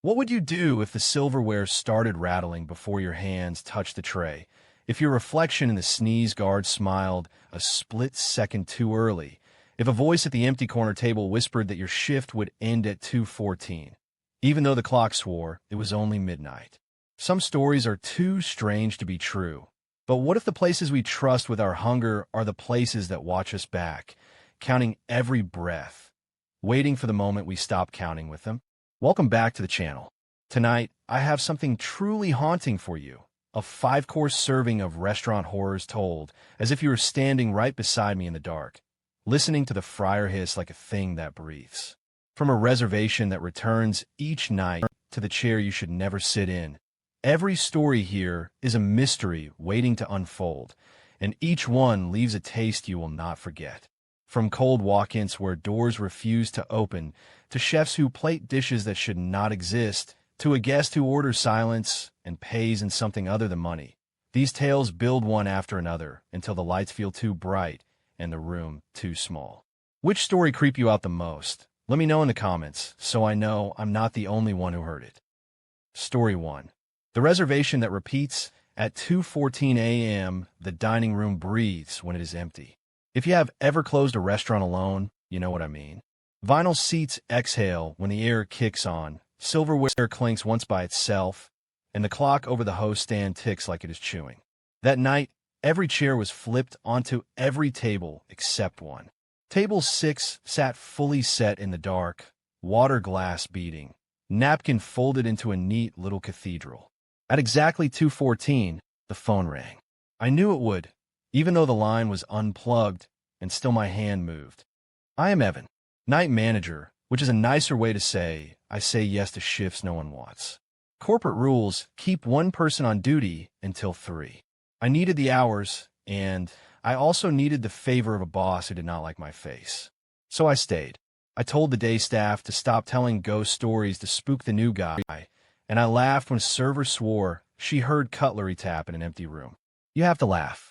What would you do if the silverware started rattling before your hands touched the tray? If your reflection in the sneeze guard smiled a split second too early? If a voice at the empty corner table whispered that your shift would end at 2:14, even though the clock swore it was only midnight? Some stories are too strange to be true. But what if the places we trust with our hunger are the places that watch us back, counting every breath, waiting for the moment we stop counting with them? Welcome back to the channel. Tonight, I have something truly haunting for you. A 5-course serving of restaurant horrors told as if you were standing right beside me in the dark, listening to the fryer hiss like a thing that breathes. From a reservation that returns each night to the chair you should never sit in, every story here is a mystery waiting to unfold, and each one leaves a taste you will not forget. From cold walk-ins where doors refuse to open, to chefs who plate dishes that should not exist, to a guest who orders silence and pays in something other than money. These tales build one after another until the lights feel too bright and the room too small. Which story creep you out the most? Let me know in the comments so I know I'm not the only one who heard it. Story 1. The reservation that repeats at 2:14 a.m. The dining room breathes when it is empty. If you have ever closed a restaurant alone, you know what I mean. Vinyl seats exhale when the air kicks on, silverware clinks once by itself, and the clock over the host stand ticks like it is chewing. That night, every chair was flipped onto every table except one. Table 6 sat fully set in the dark, water glass beating, napkin folded into a neat little cathedral. At exactly 2:14, the phone rang. I knew it would, even though the line was unplugged and still my hand moved. I am Evan, night manager, which is a nicer way to say I say yes to shifts no one wants. Corporate rules keep one person on duty until 3. I needed the hours, and I also needed the favor of a boss who did not like my face. So I stayed. I told the day staff to stop telling ghost stories to spook the new guy, and I laughed when a server swore she heard cutlery tap in an empty room. You have to laugh.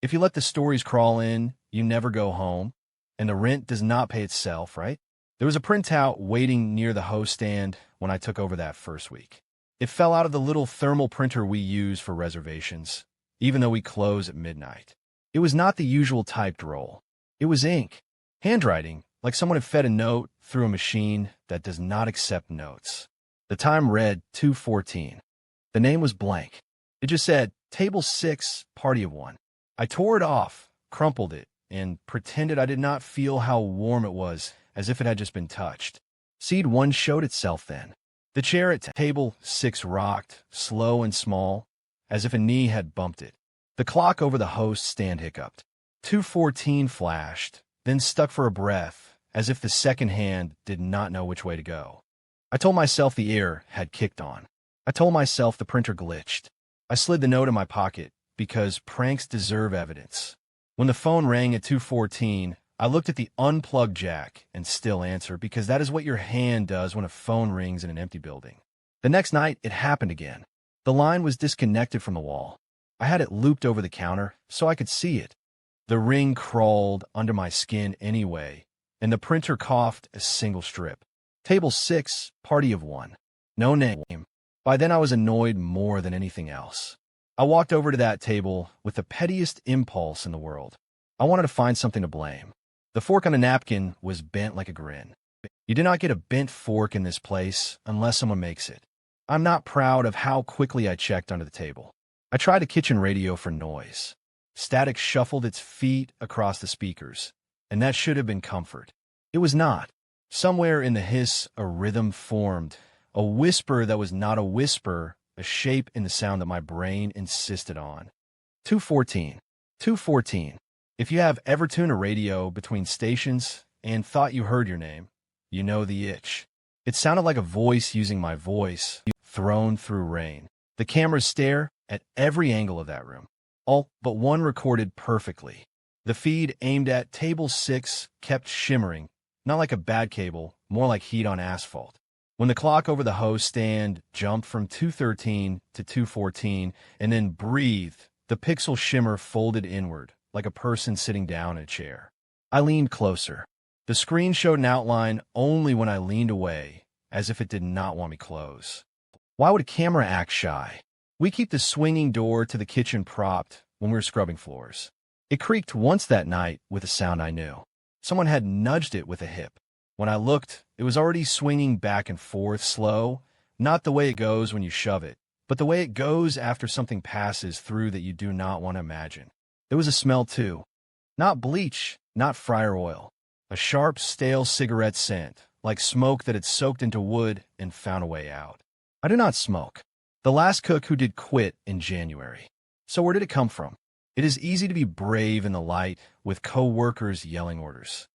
If you let the stories crawl in, you never go home, and the rent does not pay itself, right? There was a printout waiting near the host stand when I took over that first week. It fell out of the little thermal printer we use for reservations, even though we close at midnight. It was not the usual typed roll. It was ink, handwriting, like someone had fed a note through a machine that does not accept notes. The time read 2:14. The name was blank. It just said, Table 6, Party of 1. I tore it off, crumpled it, and pretended I did not feel how warm it was, as if it had just been touched. Seed 1 showed itself then. The chair at Table 6 rocked, slow and small, as if a knee had bumped it. The clock over the host stand hiccuped. 2:14 flashed, then stuck for a breath, as if the second hand did not know which way to go. I told myself the air had kicked on. I told myself the printer glitched. I slid the note in my pocket, because pranks deserve evidence. When the phone rang at 2:14, I looked at the unplugged jack and still answered because that is what your hand does when a phone rings in an empty building. The next night, it happened again. The line was disconnected from the wall. I had it looped over the counter so I could see it. The ring crawled under my skin anyway, and the printer coughed a single strip. Table 6, Party of 1. No name. By then I was annoyed more than anything else. I walked over to that table with the pettiest impulse in the world. I wanted to find something to blame. The fork on the napkin was bent like a grin. You do not get a bent fork in this place unless someone makes it. I'm not proud of how quickly I checked under the table. I tried the kitchen radio for noise. Static shuffled its feet across the speakers, and that should have been comfort. It was not. Somewhere in the hiss, a rhythm formed, a whisper that was not a whisper, a shape in the sound that my brain insisted on. 2:14. 2:14. If you have ever tuned a radio between stations and thought you heard your name, you know the itch. It sounded like a voice using my voice, thrown through rain. The cameras stare at every angle of that room. All but one recorded perfectly. The feed aimed at Table 6 kept shimmering, not like a bad cable, more like heat on asphalt. When the clock over the host stand jumped from 2:13 to 2:14 and then breathed, the pixel shimmer folded inward, like a person sitting down in a chair. I leaned closer. The screen showed an outline only when I leaned away, as if it did not want me close. Why would a camera act shy? We keep the swinging door to the kitchen propped when we were scrubbing floors. It creaked once that night with a sound I knew. Someone had nudged it with a hip. When I looked, it was already swinging back and forth slow, not the way it goes when you shove it, but the way it goes after something passes through that you do not want to imagine. There was a smell too. Not bleach, not fryer oil. A sharp, stale cigarette scent, like smoke that had soaked into wood and found a way out. I do not smoke. The last cook who did quit in January. So where did it come from? It is easy to be brave in the light with co-workers yelling orders.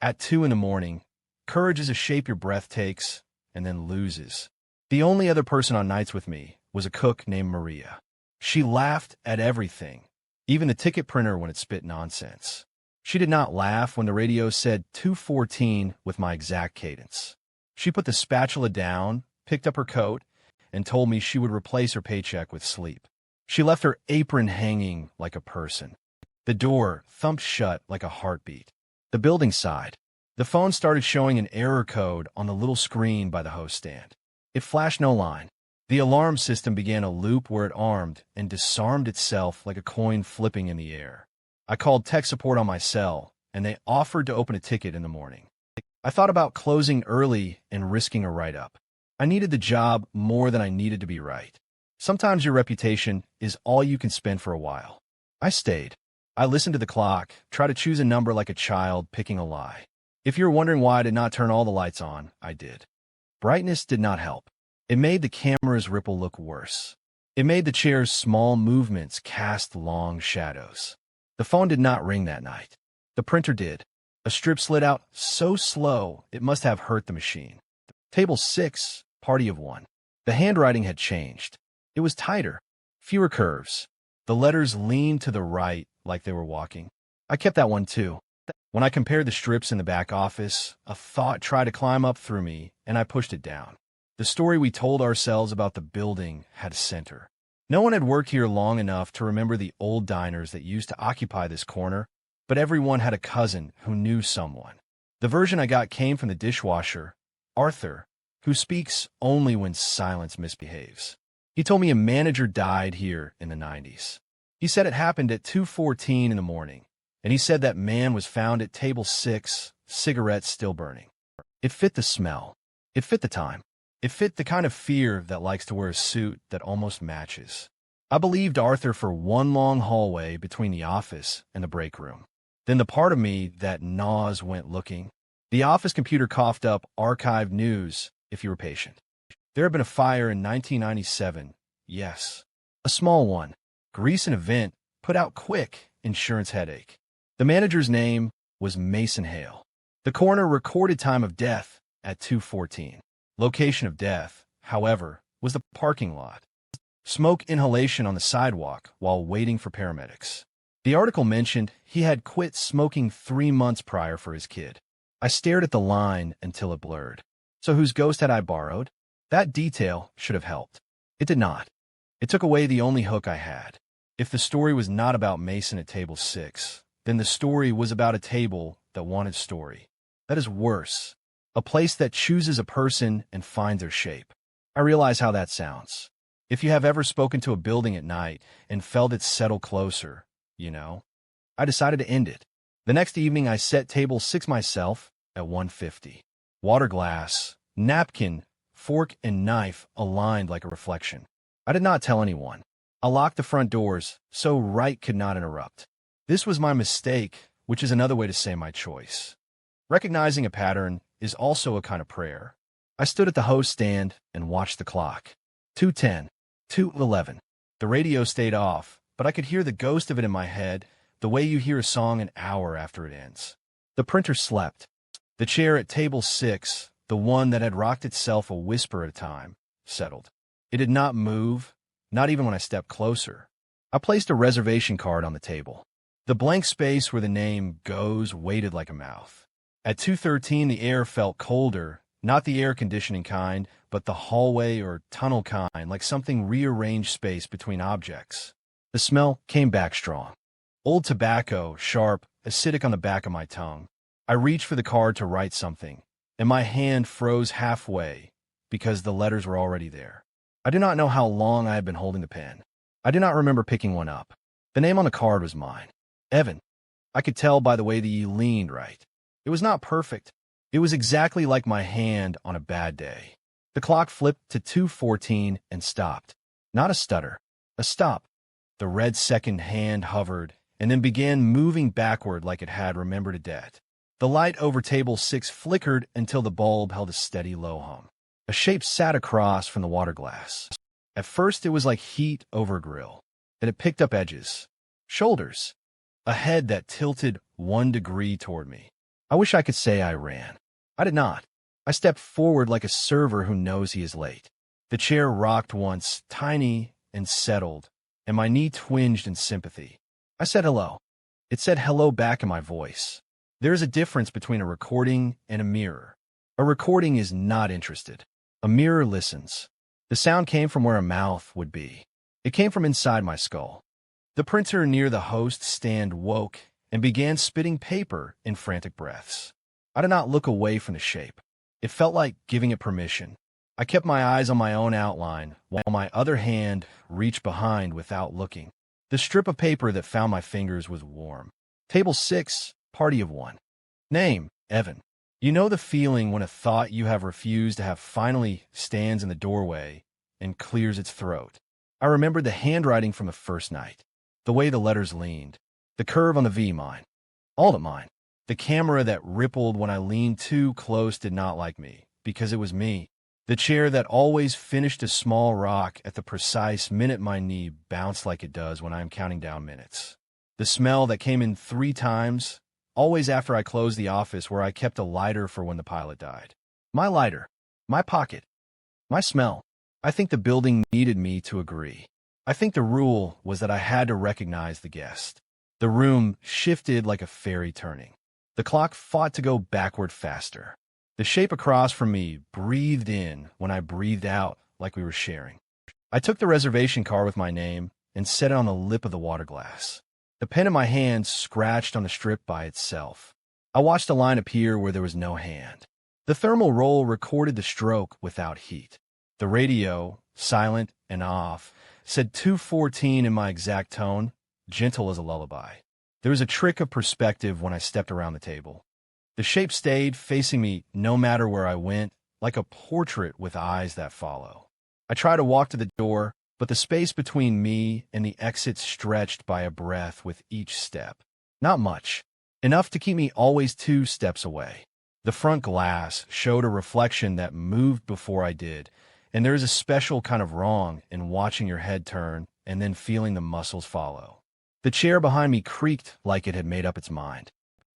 At 2 in the morning, courage is a shape your breath takes and then loses. The only other person on nights with me was a cook named Maria. She laughed at everything, even the ticket printer when it spit nonsense. She did not laugh when the radio said 2:14 with my exact cadence. She put the spatula down, picked up her coat, and told me she would replace her paycheck with sleep. She left her apron hanging like a person. The door thumped shut like a heartbeat. The building sighed. The phone started showing an error code on the little screen by the host stand. It flashed no line. The alarm system began a loop where it armed and disarmed itself like a coin flipping in the air. I called tech support on my cell, and they offered to open a ticket in the morning. I thought about closing early and risking a write-up. I needed the job more than I needed to be right. Sometimes your reputation is all you can spend for a while. I stayed. I listened to the clock, tried to choose a number like a child picking a lie. If you're wondering why I did not turn all the lights on, I did. Brightness did not help. It made the camera's ripple look worse. It made the chair's small movements cast long shadows. The phone did not ring that night. The printer did. A strip slid out so slow it must have hurt the machine. Table 6, party of 1. The handwriting had changed. It was tighter, fewer curves. The letters leaned to the right like they were walking. I kept that one too. When I compared the strips in the back office, a thought tried to climb up through me, and I pushed it down. The story we told ourselves about the building had a center. No one had worked here long enough to remember the old diners that used to occupy this corner, but everyone had a cousin who knew someone. The version I got came from the dishwasher, Arthur, who speaks only when silence misbehaves. He told me a manager died here in the 90s. He said it happened at 2:14 in the morning, and he said that man was found at table 6, cigarettes still burning. It fit the smell. It fit the time. It fit the kind of fear that likes to wear a suit that almost matches. I believed Arthur for one long hallway between the office and the break room. Then the part of me that gnaws went looking. The office computer coughed up archived news if you were patient. There had been a fire in 1997. Yes. A small one. Grease and event. Put out quick. Insurance headache. The manager's name was Mason Hale. The coroner recorded time of death at 2:14. Location of death, however, was the parking lot. Smoke inhalation on the sidewalk while waiting for paramedics. The article mentioned he had quit smoking 3 months prior for his kid. I stared at the line until it blurred. So whose ghost had I borrowed? That detail should have helped. It did not. It took away the only hook I had. If the story was not about Mason at table 6, then the story was about a table that wanted story. That is worse. A place that chooses a person and finds their shape. I realize how that sounds. If you have ever spoken to a building at night and felt it settle closer, you know. I decided to end it. The next evening I set table 6 myself at 1:50. Water glass, napkin, fork, and knife aligned like a reflection. I did not tell anyone. I locked the front doors so Wright could not interrupt. This was my mistake, which is another way to say my choice. Recognizing a pattern is also a kind of prayer. I stood at the host stand and watched the clock. 2:10, 2:11. The radio stayed off, but I could hear the ghost of it in my head, the way you hear a song an hour after it ends. The printer slept. The chair at table 6, the one that had rocked itself a whisper at a time, settled. It did not move, not even when I stepped closer. I placed a reservation card on the table. The blank space where the name goes waited like a mouth. At 2:13, the air felt colder, not the air conditioning kind, but the hallway or tunnel kind, like something rearranged space between objects. The smell came back strong. Old tobacco, sharp, acidic on the back of my tongue. I reached for the card to write something, and my hand froze halfway, because the letters were already there. I do not know how long I had been holding the pen. I do not remember picking one up. The name on the card was mine. Evan. I could tell by the way that he leaned right. It was not perfect. It was exactly like my hand on a bad day. The clock flipped to 2:14 and stopped. Not a stutter. A stop. The red second hand hovered and then began moving backward like it had remembered a debt. The light over table 6 flickered until the bulb held a steady low hum. A shape sat across from the water glass. At first it was like heat over a grill. Then it picked up edges. Shoulders. A head that tilted 1 degree toward me. I wish I could say I ran. I did not. I stepped forward like a server who knows he is late. The chair rocked once, tiny and settled, and my knee twinged in sympathy. I said hello. It said hello back in my voice. There is a difference between a recording and a mirror. A recording is not interested. A mirror listens. The sound came from where a mouth would be. It came from inside my skull. The printer near the host stand woke and began spitting paper in frantic breaths. I did not look away from the shape. It felt like giving it permission. I kept my eyes on my own outline, while my other hand reached behind without looking. The strip of paper that found my fingers was warm. Table 6, party of 1. Name, Evan. You know the feeling when a thought you have refused to have finally stands in the doorway and clears its throat. I remembered the handwriting from the first night, the way the letters leaned, the curve on the V mine, all of mine. The camera that rippled when I leaned too close did not like me, because it was me. The chair that always finished a small rock at the precise minute my knee bounced like it does when I am counting down minutes. The smell that came in 3 times, always after I closed the office where I kept a lighter for when the pilot died. My lighter. My pocket. My smell. I think the building needed me to agree. I think the rule was that I had to recognize the guest. The room shifted like a ferry turning. The clock fought to go backward faster. The shape across from me breathed in when I breathed out like we were sharing. I took the reservation card with my name and set it on the lip of the water glass. The pen in my hand scratched on the strip by itself. I watched a line appear where there was no hand. The thermal roll recorded the stroke without heat. The radio, silent and off, said 2:14 in my exact tone, gentle as a lullaby. There was a trick of perspective when I stepped around the table. The shape stayed facing me no matter where I went, like a portrait with eyes that follow. I tried to walk to the door, but the space between me and the exit stretched by a breath with each step. Not much. Enough to keep me always 2 steps away. The front glass showed a reflection that moved before I did, and there is a special kind of wrong in watching your head turn and then feeling the muscles follow. The chair behind me creaked like it had made up its mind.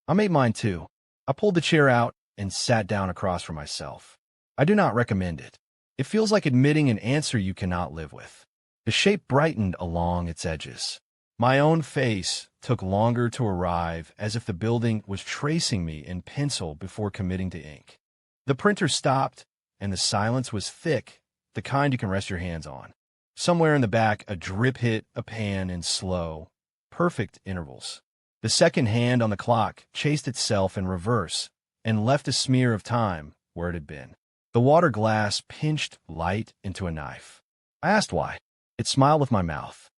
I made mine too. I pulled the chair out and sat down across from myself. I do not recommend it. It feels like admitting an answer you cannot live with. The shape brightened along its edges. My own face took longer to arrive, as if the building was tracing me in pencil before committing to ink. The printer stopped, and the silence was thick, the kind you can rest your hands on. Somewhere in the back, a drip hit a pan in slow, perfect intervals. The second hand on the clock chased itself in reverse and left a smear of time where it had been. The water glass pinched light into a knife. I asked why. It smiled with my mouth.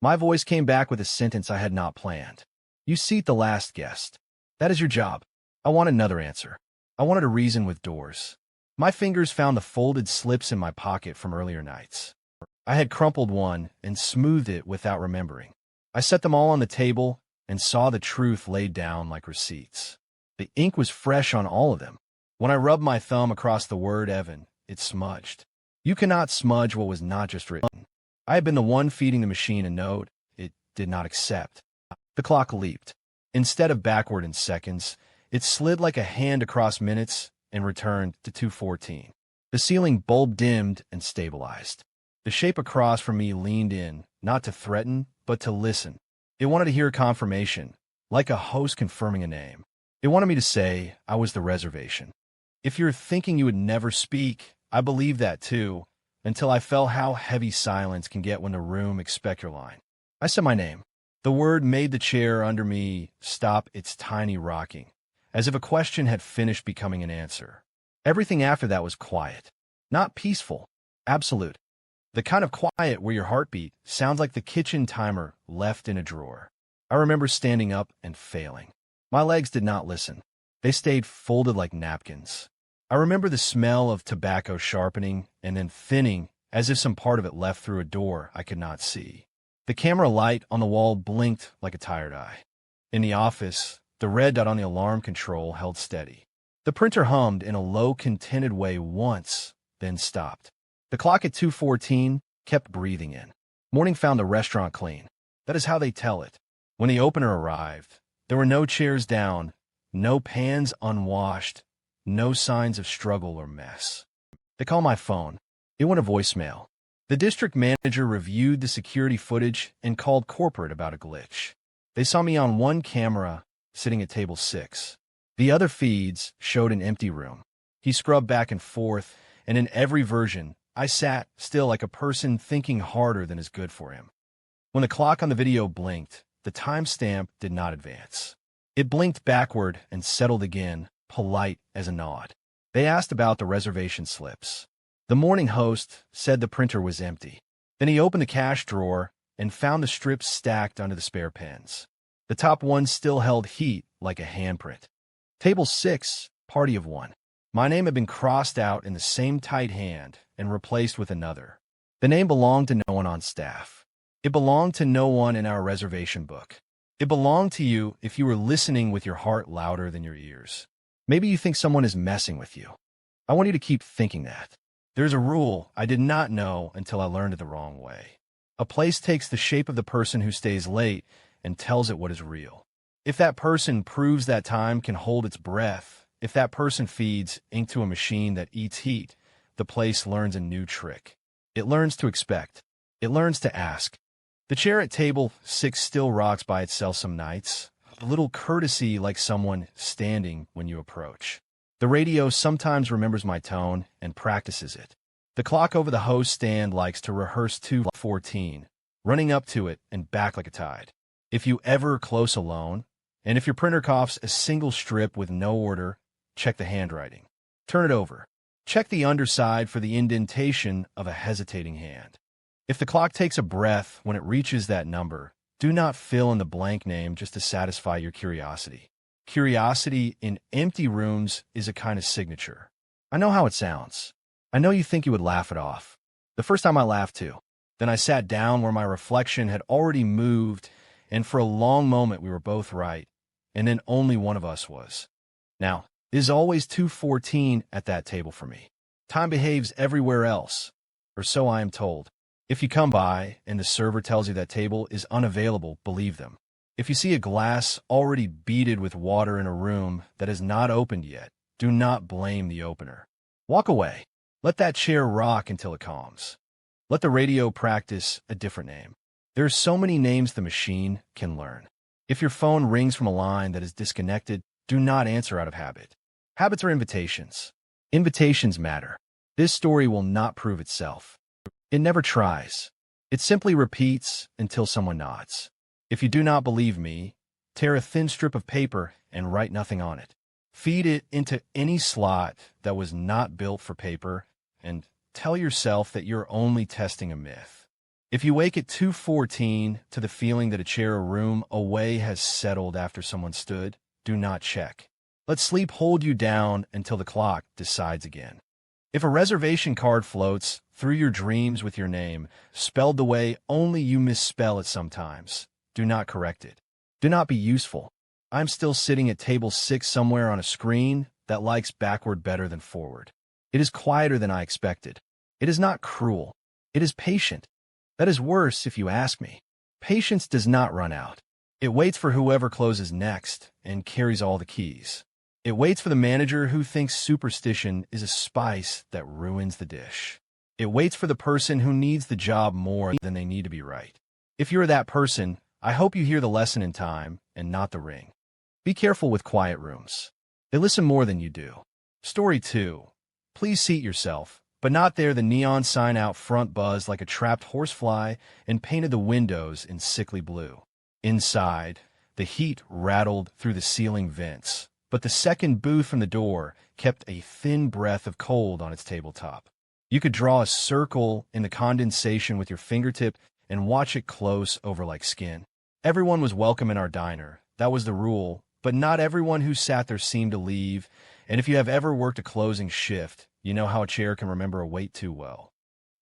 My voice came back with a sentence I had not planned. You seat the last guest. That is your job. I want another answer. I wanted a reason with doors. My fingers found the folded slips in my pocket from earlier nights. I had crumpled one and smoothed it without remembering. I set them all on the table and saw the truth laid down like receipts. The ink was fresh on all of them. When I rubbed my thumb across the word Evan, it smudged. You cannot smudge what was not just written. I had been the one feeding the machine a note it did not accept. The clock leaped. Instead of backward in seconds, it slid like a hand across minutes and returned to 2:14. The ceiling bulb dimmed and stabilized. The shape across from me leaned in, not to threaten, but to listen. It wanted to hear confirmation, like a host confirming a name. It wanted me to say I was the reservation. If you're thinking you would never speak, I believed that too, until I felt how heavy silence can get when the room expects your line. I said my name. The word made the chair under me stop its tiny rocking, as if a question had finished becoming an answer. Everything after that was quiet. Not peaceful. Absolute. The kind of quiet where your heartbeat sounds like the kitchen timer left in a drawer. I remember standing up and failing. My legs did not listen. They stayed folded like napkins. I remember the smell of tobacco sharpening and then thinning as if some part of it left through a door I could not see. The camera light on the wall blinked like a tired eye. In the office, the red dot on the alarm control held steady. The printer hummed in a low, contented way once, then stopped. The clock at 2:14 kept breathing in. Morning found the restaurant clean. That is how they tell it. When the opener arrived, there were no chairs down, no pans unwashed, no signs of struggle or mess. They called my phone. It went to voicemail. The district manager reviewed the security footage and called corporate about a glitch. They saw me on one camera, sitting at table 6. The other feeds showed an empty room. He scrubbed back and forth, and in every version, I sat still like a person thinking harder than is good for him. When the clock on the video blinked, the timestamp did not advance. It blinked backward and settled again, polite as a nod. They asked about the reservation slips. The morning host said the printer was empty. Then he opened the cash drawer and found the strips stacked under the spare pens. The top one still held heat like a handprint. Table 6, party of 1. My name had been crossed out in the same tight hand and replaced with another. The name belonged to no one on staff. It belonged to no one in our reservation book. It belonged to you if you were listening with your heart louder than your ears. Maybe you think someone is messing with you. I want you to keep thinking that. There's a rule I did not know until I learned it the wrong way. A place takes the shape of the person who stays late and tells it what is real. If that person proves that time can hold its breath, if that person feeds ink to a machine that eats heat, the place learns a new trick. It learns to expect. It learns to ask. The chair at table 6 still rocks by itself some nights, a little courtesy like someone standing when you approach. The radio sometimes remembers my tone and practices it. The clock over the host stand likes to rehearse 2:14, running up to it and back like a tide. If you ever close alone, and if your printer coughs a single strip with no order, check the handwriting. Turn it over. Check the underside for the indentation of a hesitating hand. If the clock takes a breath when it reaches that number, do not fill in the blank name just to satisfy your curiosity. Curiosity in empty rooms is a kind of signature. I know how it sounds. I know you think you would laugh it off. The first time I laughed too. Then I sat down where my reflection had already moved, and for a long moment we were both right, and then only one of us was. Now, it is always 2:14 at that table for me. Time behaves everywhere else, or so I am told. If you come by and the server tells you that table is unavailable, believe them. If you see a glass already beaded with water in a room that is not opened yet, do not blame the opener. Walk away. Let that chair rock until it calms. Let the radio practice a different name. There are so many names the machine can learn. If your phone rings from a line that is disconnected, do not answer out of habit. Habits are invitations. Invitations matter. This story will not prove itself. It never tries. It simply repeats until someone nods. If you do not believe me, tear a thin strip of paper and write nothing on it. Feed it into any slot that was not built for paper, and tell yourself that you're only testing a myth. If you wake at 2:14 to the feeling that a chair or room away has settled after someone stood, do not check. Let sleep hold you down until the clock decides again. If a reservation card floats through your dreams with your name, spelled the way only you misspell it sometimes, do not correct it. Do not be useful. I'm still sitting at table 6 somewhere on a screen that likes backward better than forward. It is quieter than I expected. It is not cruel. It is patient. That is worse if you ask me. Patience does not run out. It waits for whoever closes next and carries all the keys. It waits for the manager who thinks superstition is a spice that ruins the dish. It waits for the person who needs the job more than they need to be right. If you're that person, I hope you hear the lesson in time and not the ring. Be careful with quiet rooms. They listen more than you do. Story 2. Please seat yourself, but not there. The neon sign out front buzzed like a trapped horsefly and painted the windows in sickly blue. Inside, the heat rattled through the ceiling vents, but the second booth from the door kept a thin breath of cold on its tabletop. You could draw a circle in the condensation with your fingertip and watch it close over like skin. Everyone was welcome in our diner. That was the rule, but not everyone who sat there seemed to leave, and if you have ever worked a closing shift, you know how a chair can remember a wait too well.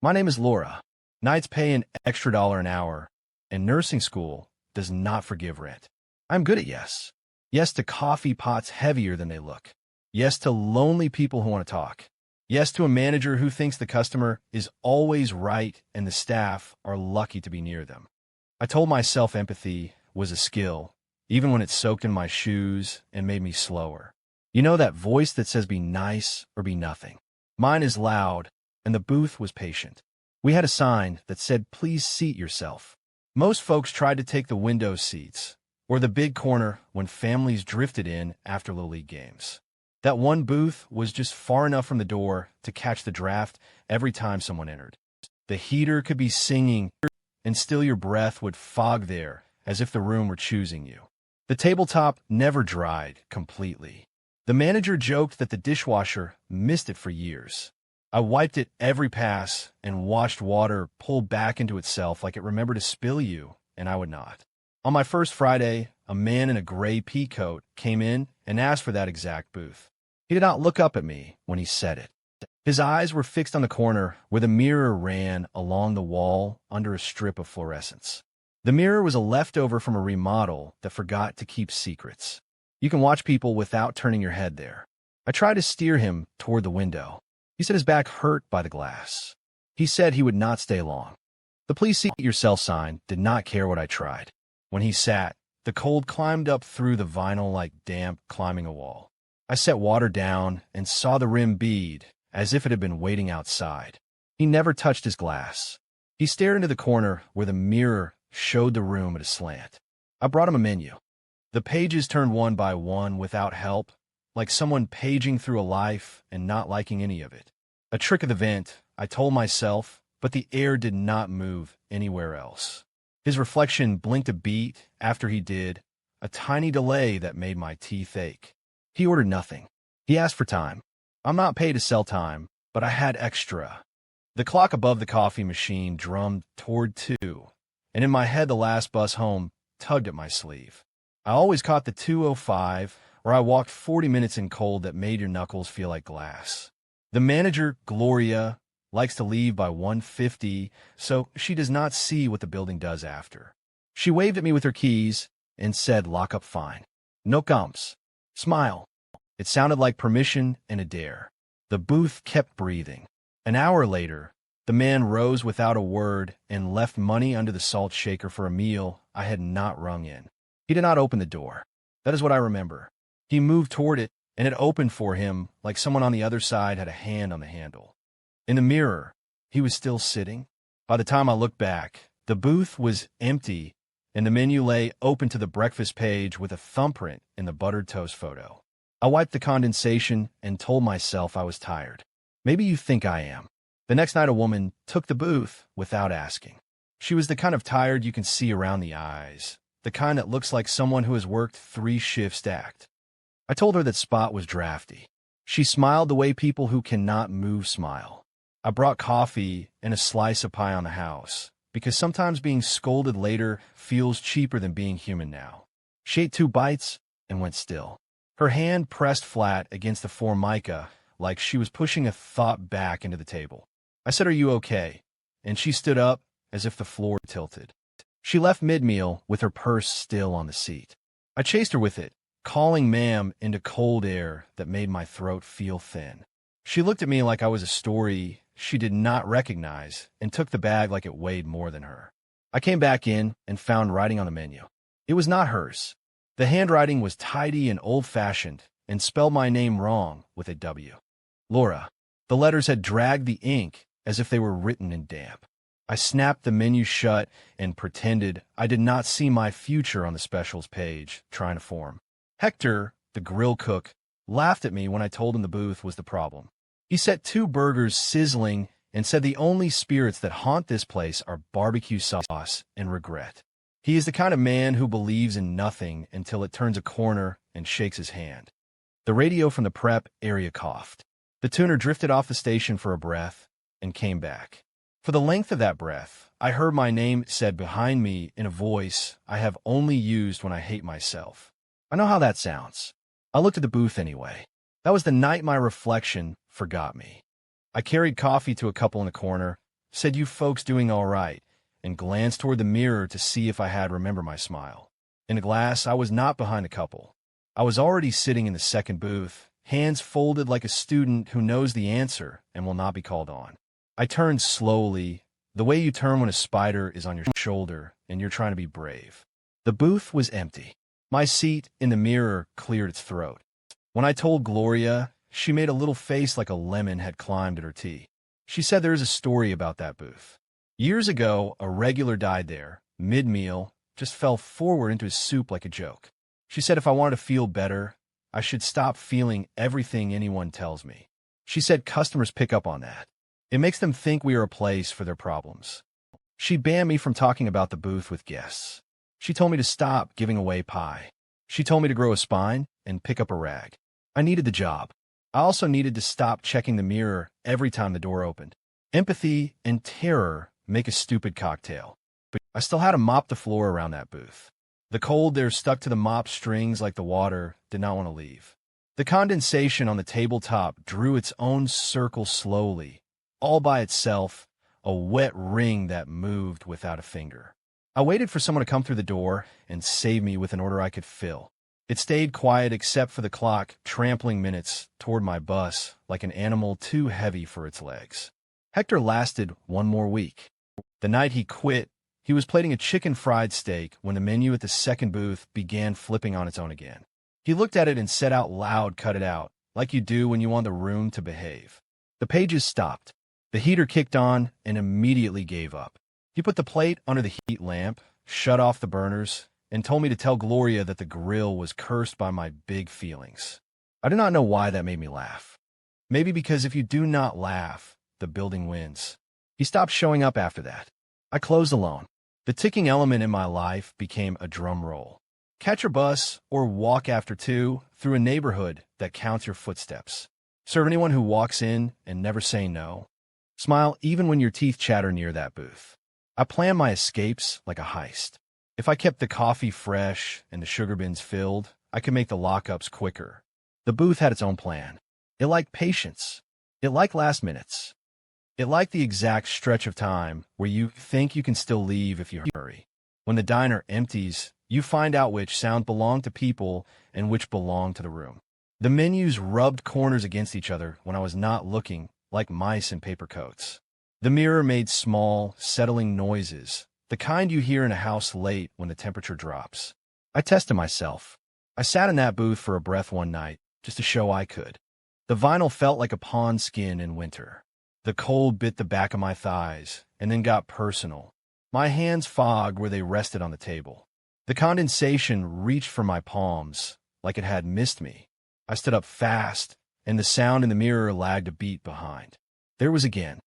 My name is Laura. Nights pay an extra $1 an hour, and nursing school does not forgive rent. I'm good at yes. Yes to coffee pots heavier than they look. Yes to lonely people who want to talk. Yes to a manager who thinks the customer is always right and the staff are lucky to be near them. I told myself empathy was a skill, even when it soaked in my shoes and made me slower. You know that voice that says be nice or be nothing. Mine is loud, and the booth was patient. We had a sign that said, please seat yourself. Most folks tried to take the window seats, or the big corner when families drifted in after Little League games. That one booth was just far enough from the door to catch the draft every time someone entered. The heater could be singing, and still your breath would fog there as if the room were choosing you. The tabletop never dried completely. The manager joked that the dishwasher missed it for years. I wiped it every pass and watched water pull back into itself like it remembered to spill you, and I would not. On my first Friday, a man in a gray pea coat came in and asked for that exact booth. He did not look up at me when he said it. His eyes were fixed on the corner where the mirror ran along the wall under a strip of fluorescence. The mirror was a leftover from a remodel that forgot to keep secrets. You can watch people without turning your head there. I tried to steer him toward the window. He said his back hurt by the glass. He said he would not stay long. The please seat yourself sign did not care what I tried. When he sat, the cold climbed up through the vinyl like damp climbing a wall. I set water down and saw the rim bead as if it had been waiting outside. He never touched his glass. He stared into the corner where the mirror showed the room at a slant. I brought him a menu. The pages turned one by one without help, like someone paging through a life and not liking any of it. A trick of the vent, I told myself, but the air did not move anywhere else. His reflection blinked a beat after he did, a tiny delay that made my teeth ache. He ordered nothing. He asked for time. I'm not paid to sell time, but I had extra. The clock above the coffee machine drummed toward 2, and in my head the last bus home tugged at my sleeve. I always caught the 2:05, or I walked 40 minutes in cold that made your knuckles feel like glass. The manager, Gloria, likes to leave by 1:50, so she does not see what the building does after. She waved at me with her keys and said, lock up fine. No comps. Smile. It sounded like permission and a dare. The booth kept breathing. An hour later, the man rose without a word and left money under the salt shaker for a meal I had not rung in. He did not open the door. That is what I remember. He moved toward it, and it opened for him like someone on the other side had a hand on the handle. In the mirror, he was still sitting. By the time I looked back, the booth was empty, and the menu lay open to the breakfast page with a thumbprint in the buttered toast photo. I wiped the condensation and told myself I was tired. Maybe you think I am. The next night a woman took the booth without asking. She was the kind of tired you can see around the eyes, the kind that looks like someone who has worked 3 shifts stacked. I told her that spot was drafty. She smiled the way people who cannot move smile. I brought coffee and a slice of pie on the house, because sometimes being scolded later feels cheaper than being human now. She ate 2 bites and went still. Her hand pressed flat against the formica like she was pushing a thought back into the table. I said, are you okay? And she stood up as if the floor tilted. She left mid-meal with her purse still on the seat. I chased her with it, calling ma'am into cold air that made my throat feel thin. She looked at me like I was a story she did not recognize and took the bag like it weighed more than her. I came back in and found writing on the menu. It was not hers. The handwriting was tidy and old-fashioned and spelled my name wrong with a W. Laura. The letters had dragged the ink as if they were written in damp. I snapped the menu shut and pretended I did not see my future on the specials page trying to form. Hector, the grill cook, laughed at me when I told him the booth was the problem. He set 2 burgers sizzling and said the only spirits that haunt this place are barbecue sauce and regret. He is the kind of man who believes in nothing until it turns a corner and shakes his hand. The radio from the prep area coughed. The tuner drifted off the station for a breath, and came back. For the length of that breath, I heard my name said behind me in a voice I have only used when I hate myself. I know how that sounds. I looked at the booth anyway. That was the night my reflection forgot me. I carried coffee to a couple in the corner, said, "You folks doing all right?" and glanced toward the mirror to see if I had remembered my smile. In the glass, I was not behind the couple. I was already sitting in the second booth, hands folded like a student who knows the answer and will not be called on. I turned slowly, the way you turn when a spider is on your shoulder and you're trying to be brave. The booth was empty. My seat in the mirror cleared its throat. When I told Gloria, she made a little face like a lemon had climbed at her tea. She said there is a story about that booth. Years ago, a regular died there, mid-meal, just fell forward into his soup like a joke. She said if I wanted to feel better, I should stop feeling everything anyone tells me. She said customers pick up on that. It makes them think we are a place for their problems. She banned me from talking about the booth with guests. She told me to stop giving away pie. She told me to grow a spine and pick up a rag. I needed the job. I also needed to stop checking the mirror every time the door opened. Empathy and terror make a stupid cocktail. But I still had to mop the floor around that booth. The cold there stuck to the mop strings like the water did not want to leave. The condensation on the tabletop drew its own circle slowly, all by itself, a wet ring that moved without a finger. I waited for someone to come through the door and save me with an order I could fill. It stayed quiet except for the clock trampling minutes toward my bus like an animal too heavy for its legs. Hector lasted one more week. The night he quit, he was plating a chicken fried steak when the menu at the second booth began flipping on its own again. He looked at it and said out loud, "Cut it out," like you do when you want the room to behave. The pages stopped. The heater kicked on and immediately gave up. He put the plate under the heat lamp, shut off the burners, and told me to tell Gloria that the grill was cursed by my big feelings. I do not know why that made me laugh. Maybe because if you do not laugh, the building wins. He stopped showing up after that. I closed alone. The ticking element in my life became a drum roll. Catch your bus or walk after 2 through a neighborhood that counts your footsteps. Serve anyone who walks in and never say no. Smile even when your teeth chatter near that booth. I plan my escapes like a heist. If I kept the coffee fresh and the sugar bins filled, I could make the lockups quicker. The booth had its own plan. It liked patience. It liked last minutes. It liked the exact stretch of time where you think you can still leave if you hurry. When the diner empties, you find out which sound belong to people and which belong to the room. The menus rubbed corners against each other when I was not looking, like mice in paper coats. The mirror made small, settling noises, the kind you hear in a house late when the temperature drops. I tested myself. I sat in that booth for a breath one night, just to show I could. The vinyl felt like a pond skin in winter. The cold bit the back of my thighs, and then got personal. My hands fogged where they rested on the table. The condensation reached for my palms, like it had missed me. I stood up fast, and the sound in the mirror lagged a beat behind. There it was again.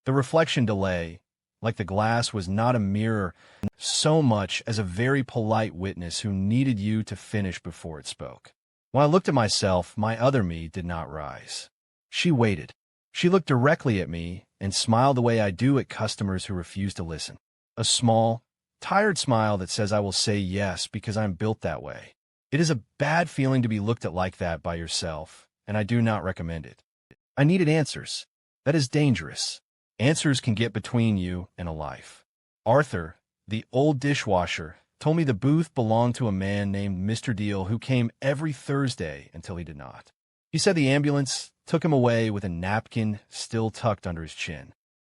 The reflection delay, like the glass was not a mirror so much as a very polite witness who needed you to finish before it spoke. When I looked at myself, my other me did not rise. She waited. She looked directly at me and smiled the way I do at customers who refuse to listen. A small, tired smile that says I will say yes because I'm built that way. It is a bad feeling to be looked at like that by yourself, and I do not recommend it. I needed answers. That is dangerous. Answers can get between you and a life. Arthur, the old dishwasher, told me the booth belonged to a man named Mr. Deal who came every Thursday until he did not. He said the ambulance took him away with a napkin still tucked under his chin.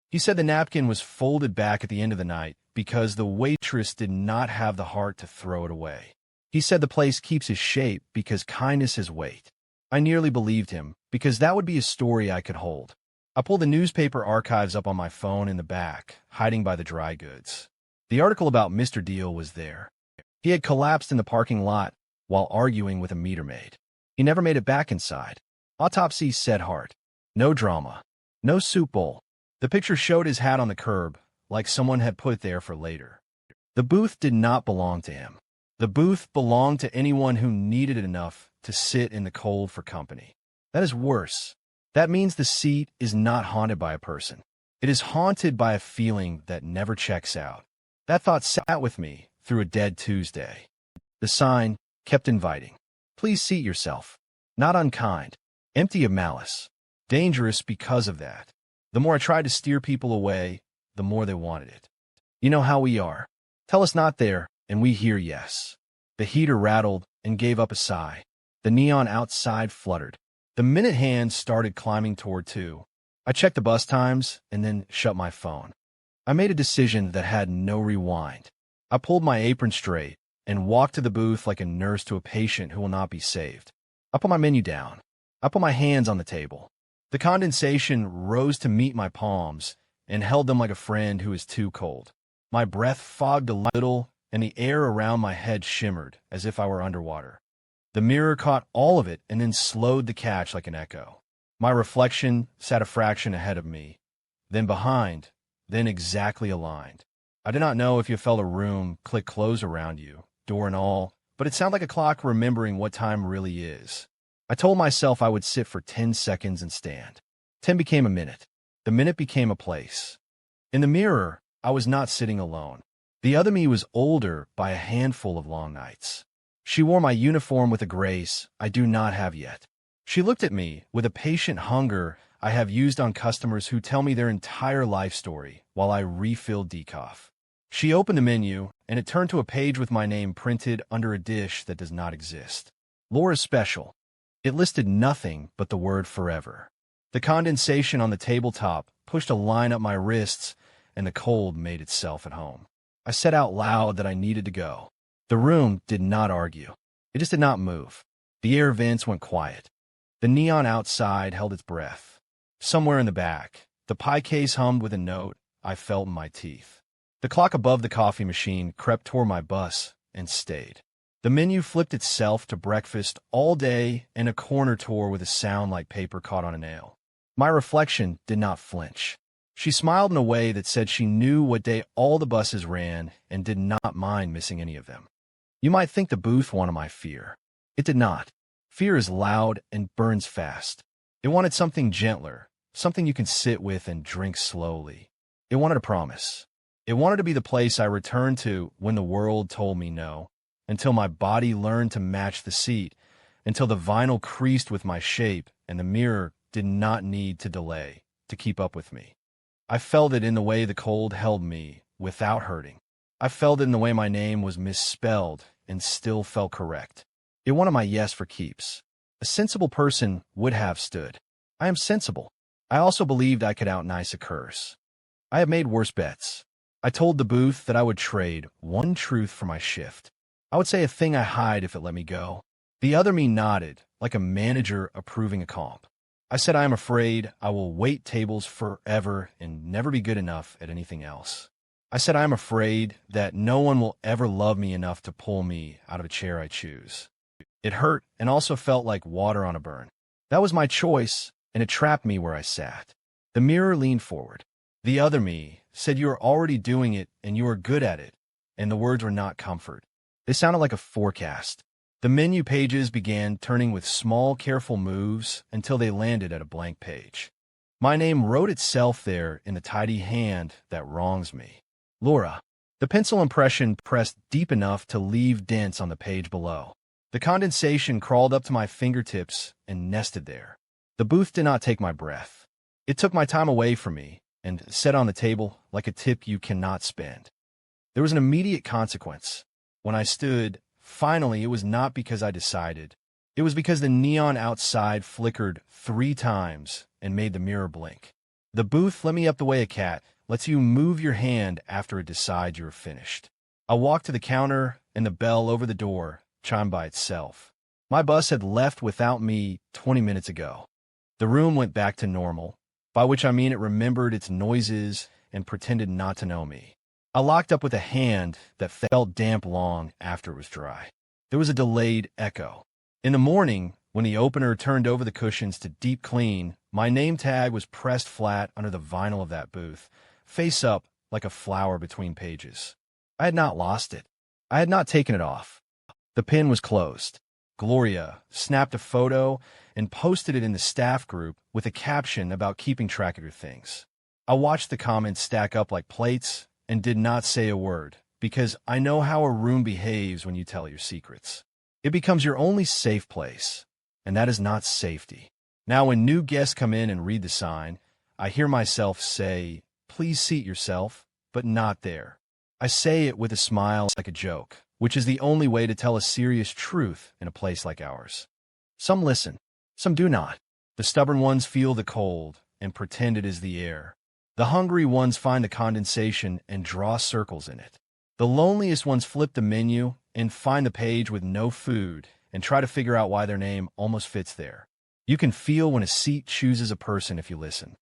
He said the napkin was folded back at the end of the night because the waitress did not have the heart to throw it away. He said the place keeps its shape because kindness is weight. I nearly believed him because that would be a story I could hold. I pulled the newspaper archives up on my phone in the back, hiding by the dry goods. The article about Mr. Deal was there. He had collapsed in the parking lot while arguing with a meter maid. He never made it back inside. Autopsy said heart. No drama. No soup bowl. The picture showed his hat on the curb, like someone had put it there for later. The booth did not belong to him. The booth belonged to anyone who needed it enough to sit in the cold for company. That is worse. That means the seat is not haunted by a person. It is haunted by a feeling that never checks out. That thought sat with me through a dead Tuesday. The sign kept inviting. Please seat yourself. Not unkind, empty of malice. Dangerous because of that. The more I tried to steer people away, the more they wanted it. You know how we are. Tell us not there, and we hear yes. The heater rattled and gave up a sigh. The neon outside fluttered. The minute hands started climbing toward 2. I checked the bus times and then shut my phone. I made a decision that had no rewind. I pulled my apron straight and walked to the booth like a nurse to a patient who will not be saved. I put my menu down. I put my hands on the table. The condensation rose to meet my palms and held them like a friend who is too cold. My breath fogged a little, and the air around my head shimmered as if I were underwater. The mirror caught all of it and then slowed the catch like an echo. My reflection sat a fraction ahead of me, then behind, then exactly aligned. I did not know if you felt a room click close around you, door and all, but it sounded like a clock remembering what time really is. I told myself I would sit for 10 seconds and stand. 10 became a minute. The minute became a place. In the mirror, I was not sitting alone. The other me was older by a handful of long nights. She wore my uniform with a grace I do not have yet. She looked at me with a patient hunger I have used on customers who tell me their entire life story while I refill decaf. She opened the menu, and it turned to a page with my name printed under a dish that does not exist. Laura's Special. It listed nothing but the word forever. The condensation on the tabletop pushed a line up my wrists, and the cold made itself at home. I said out loud that I needed to go. The room did not argue. It just did not move. The air vents went quiet. The neon outside held its breath. Somewhere in the back, the pie case hummed with a note I felt in my teeth. The clock above the coffee machine crept toward my bus and stayed. The menu flipped itself to breakfast all day, and a corner tore with a sound like paper caught on a nail. My reflection did not flinch. She smiled in a way that said she knew what day all the buses ran and did not mind missing any of them. You might think the booth wanted my fear. It did not. Fear is loud and burns fast. It wanted something gentler, something you can sit with and drink slowly. It wanted a promise. It wanted to be the place I returned to when the world told me no, until my body learned to match the seat, until the vinyl creased with my shape and the mirror did not need to delay to keep up with me. I felt it in the way the cold held me without hurting. I felt it in the way my name was misspelled and still felt correct. It wanted my yes for keeps. A sensible person would have stood. I am sensible. I also believed I could out-nice a curse. I have made worse bets. I told the booth that I would trade one truth for my shift. I would say a thing I hide if it let me go. The other me nodded, like a manager approving a comp. I said I am afraid I will wait tables forever and never be good enough at anything else. I said I am afraid that no one will ever love me enough to pull me out of a chair I choose. It hurt and also felt like water on a burn. That was my choice, and it trapped me where I sat. The mirror leaned forward. The other me said you are already doing it and you are good at it, and the words were not comfort. They sounded like a forecast. The menu pages began turning with small, careful moves until they landed at a blank page. My name wrote itself there in the tidy hand that wrongs me. Laura. The pencil impression pressed deep enough to leave dents on the page below. The condensation crawled up to my fingertips and nested there. The booth did not take my breath. It took my time away from me and set on the table like a tip you cannot spend. There was an immediate consequence. When I stood, finally, it was not because I decided. It was because the neon outside flickered 3 times and made the mirror blink. The booth let me up the way a cat lets you move your hand after it decides you're finished. I walked to the counter, and the bell over the door chimed by itself. My bus had left without me 20 minutes ago. The room went back to normal, by which I mean it remembered its noises and pretended not to know me. I locked up with a hand that felt damp long after it was dry. There was a delayed echo. In the morning, when the opener turned over the cushions to deep clean, my name tag was pressed flat under the vinyl of that booth, face up like a flower between pages. I had not lost it. I had not taken it off. The pin was closed. Gloria snapped a photo and posted it in the staff group with a caption about keeping track of your things. I watched the comments stack up like plates and did not say a word, because I know how a room behaves when you tell your secrets. It becomes your only safe place, and that is not safety. Now, when new guests come in and read the sign, I hear myself say, "Please seat yourself," but not there. I say it with a smile like a joke, which is the only way to tell a serious truth in a place like ours. Some listen, some do not. The stubborn ones feel the cold and pretend it is the air. The hungry ones find the condensation and draw circles in it. The loneliest ones flip the menu and find the page with no food and try to figure out why their name almost fits there. You can feel when a seat chooses a person if you listen.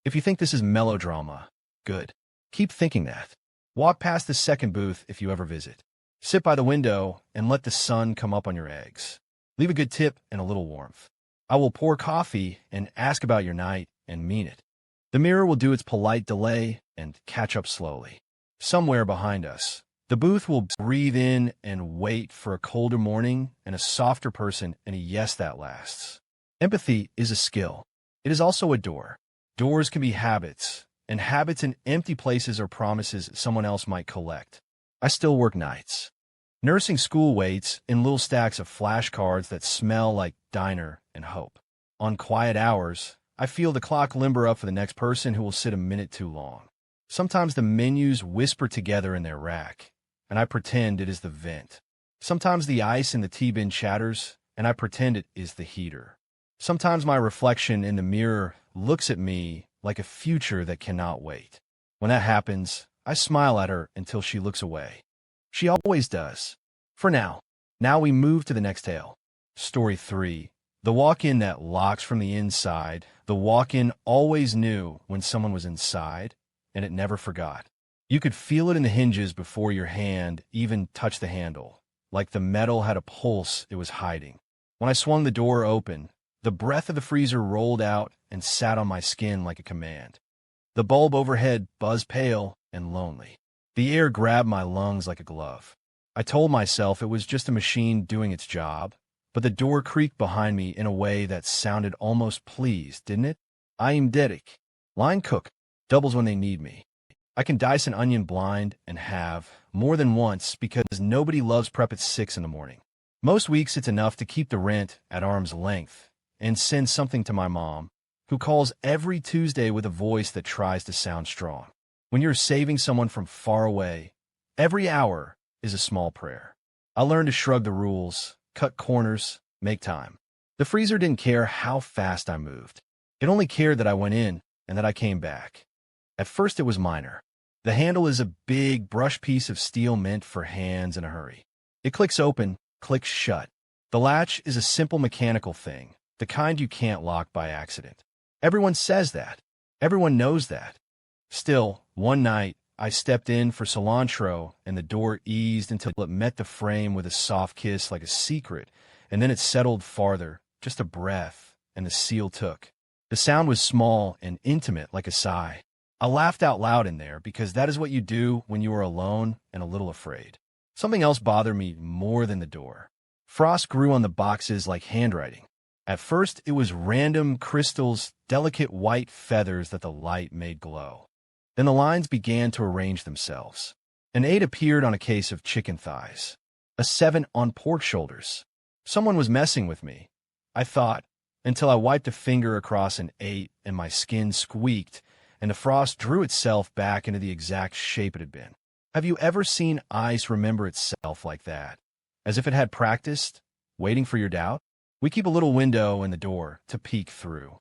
If you think this is melodrama, good. Keep thinking that. Walk past the second booth if you ever visit. Sit by the window and let the sun come up on your eggs. Leave a good tip and a little warmth. I will pour coffee and ask about your night and mean it. The mirror will do its polite delay and catch up slowly. Somewhere behind us, the booth will breathe in and wait for a colder morning and a softer person and a yes that lasts. Empathy is a skill. It is also a door. Doors can be habits, and habits in empty places are promises someone else might collect. I still work nights. Nursing school waits in little stacks of flashcards that smell like diner and hope. On quiet hours, I feel the clock limber up for the next person who will sit a minute too long. Sometimes the menus whisper together in their rack, and I pretend it is the vent. Sometimes the ice in the tea bin chatters, and I pretend it is the heater. Sometimes my reflection in the mirror looks at me like a future that cannot wait. When that happens, I smile at her until she looks away. She always does. For now. Now we move to the next tale. Story 3. The walk-in that locks from the inside. The walk-in always knew when someone was inside, and it never forgot. You could feel it in the hinges before your hand even touched the handle, like the metal had a pulse it was hiding. When I swung the door open, the breath of the freezer rolled out and sat on my skin like a command. The bulb overhead buzzed pale and lonely. The air grabbed my lungs like a glove. I told myself it was just a machine doing its job, but the door creaked behind me in a way that sounded almost pleased, didn't it? I am Dedic. Line cook. Doubles when they need me. I can dice an onion blind and have, more than once, because nobody loves prep at 6 in the morning. Most weeks it's enough to keep the rent at arm's length and send something to my mom, who calls every Tuesday with a voice that tries to sound strong. When you're saving someone from far away, every hour is a small prayer. I learned to shrug the rules, cut corners, make time. The freezer didn't care how fast I moved. It only cared that I went in and that I came back. At first it was minor. The handle is a big brush piece of steel meant for hands in a hurry. It clicks open, clicks shut. The latch is a simple mechanical thing, the kind you can't lock by accident. Everyone says that. Everyone knows that. Still, one night, I stepped in for cilantro and the door eased until it met the frame with a soft kiss like a secret, and then it settled farther, just a breath, and the seal took. The sound was small and intimate like a sigh. I laughed out loud in there because that is what you do when you are alone and a little afraid. Something else bothered me more than the door. Frost grew on the boxes like handwriting. At first, it was random crystals, delicate white feathers that the light made glow. Then the lines began to arrange themselves. An 8 appeared on a case of chicken thighs. A 7 on pork shoulders. Someone was messing with me, I thought, until I wiped a finger across an 8 and my skin squeaked, and the frost drew itself back into the exact shape it had been. Have you ever seen ice remember itself like that? As if it had practiced, waiting for your doubt? We keep a little window in the door to peek through.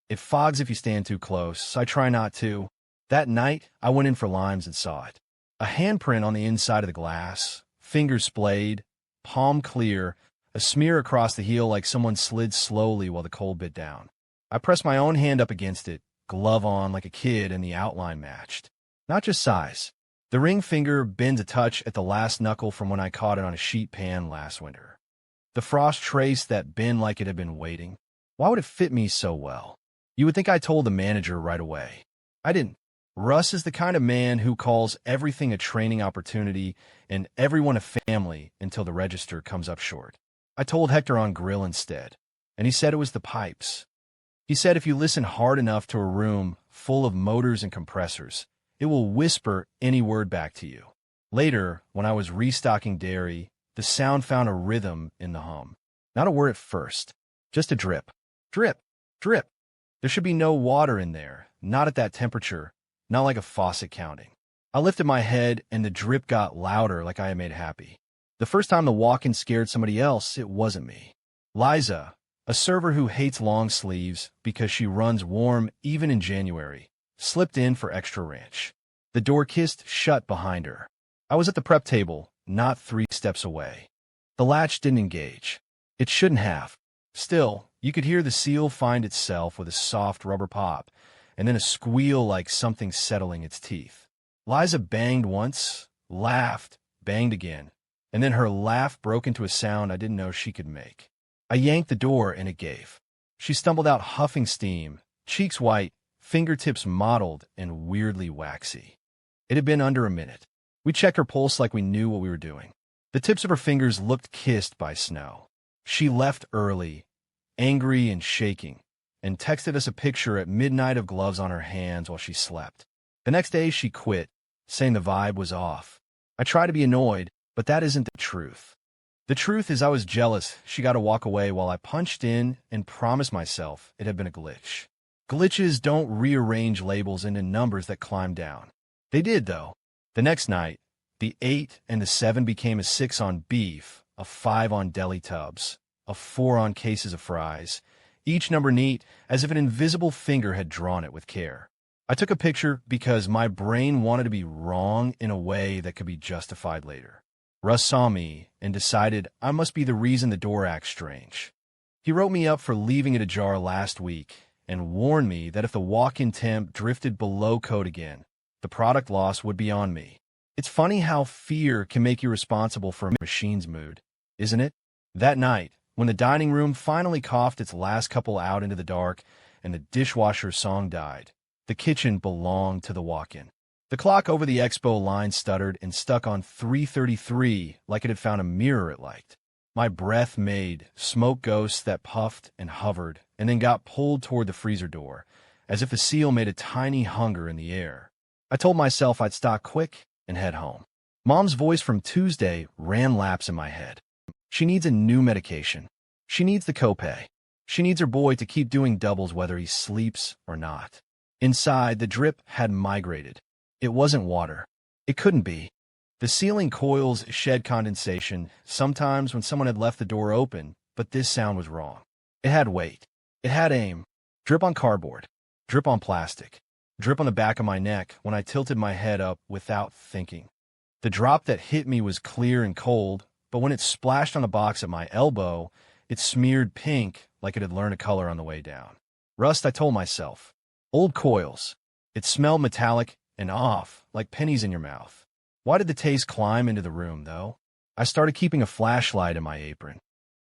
It fogs if you stand too close, so I try not to. That night, I went in for limes and saw it. A handprint on the inside of the glass, fingers splayed, palm clear, a smear across the heel like someone slid slowly while the cold bit down. I pressed my own hand up against it, glove on like a kid, and the outline matched. Not just size. The ring finger bends a touch at the last knuckle from when I caught it on a sheet pan last winter. The frost traced that bend like it had been waiting. Why would it fit me so well? You would think I told the manager right away. I didn't. Russ is the kind of man who calls everything a training opportunity and everyone a family until the register comes up short. I told Hector on grill instead, and he said it was the pipes. He said if you listen hard enough to a room full of motors and compressors. It will whisper any word back to you. Later, when I was restocking dairy, the sound found a rhythm in the hum. Not a word at first, just a drip. Drip, drip. There should be no water in there, not at that temperature, not like a faucet counting. I lifted my head and the drip got louder like I had made happy. The first time the walk-in scared somebody else, it wasn't me. Liza, a server who hates long sleeves because she runs warm even in January, slipped in for extra ranch. The door kissed shut behind her. I was at the prep table, not 3 steps away. The latch didn't engage. It shouldn't have. Still, you could hear the seal find itself with a soft rubber pop, and then a squeal like something settling its teeth. Liza banged once, laughed, banged again, and then her laugh broke into a sound I didn't know she could make. I yanked the door and it gave. She stumbled out huffing steam, cheeks white, fingertips mottled and weirdly waxy. It had been under a minute. We checked her pulse like we knew what we were doing. The tips of her fingers looked kissed by snow. She left early, angry and shaking, and texted us a picture at midnight of gloves on her hands while she slept. The next day she quit, saying the vibe was off. I tried to be annoyed, but that isn't the truth. The truth is I was jealous she got to walk away while I punched in and promised myself it had been a glitch. Glitches don't rearrange labels into numbers that climb down. They did, though. The next night, the 8 and the 7 became a 6 on beef, a 5 on deli tubs, a 4 on cases of fries, each number neat as if an invisible finger had drawn it with care. I took a picture because my brain wanted to be wrong in a way that could be justified later. Russ saw me and decided I must be the reason the door acts strange. He wrote me up for leaving it ajar last week and warned me that if the walk-in temp drifted below code again, the product loss would be on me. It's funny how fear can make you responsible for a machine's mood, isn't it? That night, when the dining room finally coughed its last couple out into the dark and the dishwasher song died, the kitchen belonged to the walk-in. The clock over the expo line stuttered and stuck on 3:33 like it had found a mirror it liked. My breath made smoke ghosts that puffed and hovered and then got pulled toward the freezer door, as if a seal made a tiny hunger in the air. I told myself I'd stock quick and head home. Mom's voice from Tuesday ran laps in my head. She needs a new medication. She needs the copay. She needs her boy to keep doing doubles whether he sleeps or not. Inside, the drip had migrated. It wasn't water. It couldn't be. The ceiling coils shed condensation, sometimes when someone had left the door open, but this sound was wrong. It had weight. It had aim. Drip on cardboard. Drip on plastic. Drip on the back of my neck when I tilted my head up without thinking. The drop that hit me was clear and cold, but when it splashed on the box at my elbow, it smeared pink like it had learned a color on the way down. Rust, I told myself. Old coils. It smelled metallic and off, like pennies in your mouth. Why did the taste climb into the room, though? I started keeping a flashlight in my apron.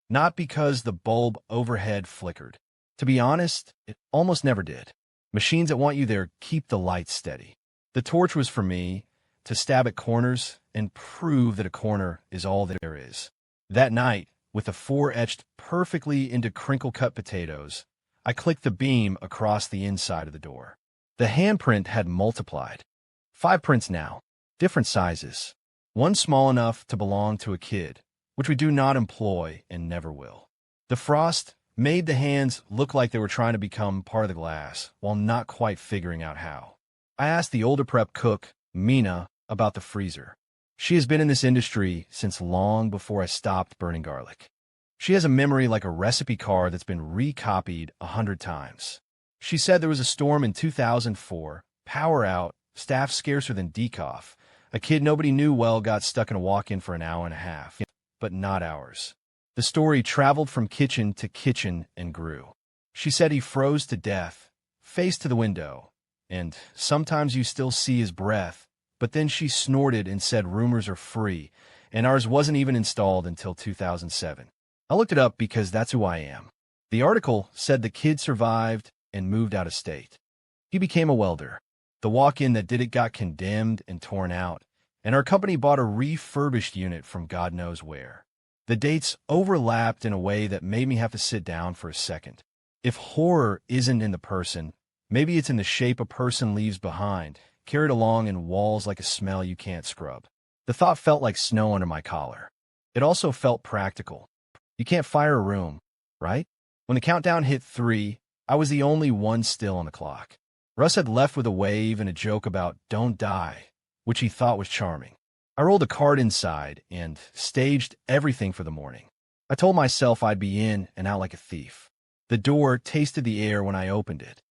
Not because the bulb overhead flickered. To be honest, it almost never did. Machines that want you there keep the light steady. The torch was for me, to stab at corners and prove that a corner is all that there is. That night, with the 4 etched perfectly into crinkle-cut potatoes, I clicked the beam across the inside of the door. The handprint had multiplied. 5 prints now, different sizes. One small enough to belong to a kid, which we do not employ and never will. The frost made the hands look like they were trying to become part of the glass, while not quite figuring out how. I asked the older prep cook, Mina, about the freezer. She has been in this industry since long before I stopped burning garlic. She has a memory like a recipe card that's been recopied 100 times. She said there was a storm in 2004, power out, staff scarcer than decaf. A kid nobody knew well got stuck in a walk-in for an hour and a half, but not hours. The story traveled from kitchen to kitchen and grew. She said he froze to death, faced to the window, and sometimes you still see his breath, but then she snorted and said rumors are free, and ours wasn't even installed until 2007. I looked it up because that's who I am. The article said the kid survived and moved out of state. He became a welder. The walk-in that did it got condemned and torn out, and our company bought a refurbished unit from God knows where. The dates overlapped in a way that made me have to sit down for a second. If horror isn't in the person, Maybe it's in the shape a person leaves behind, carried along in walls like a smell you can't scrub. The thought felt like snow under my collar. It also felt practical. You can't fire a room, right? When the countdown hit 3, I was the only one still on the clock. Russ had left with a wave and a joke about "don't die," which he thought was charming. I rolled a card inside and staged everything for the morning. I told myself I'd be in and out like a thief. The door tasted the air when I opened it.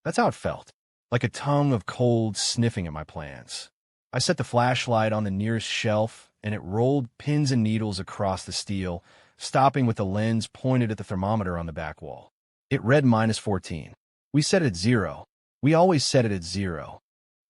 That's how it felt, like a tongue of cold sniffing at my plans. I set the flashlight on the nearest shelf, and it rolled pins and needles across the steel, stopping with the lens pointed at the thermometer on the back wall. It read -14. We set it at 0. We always set it at 0.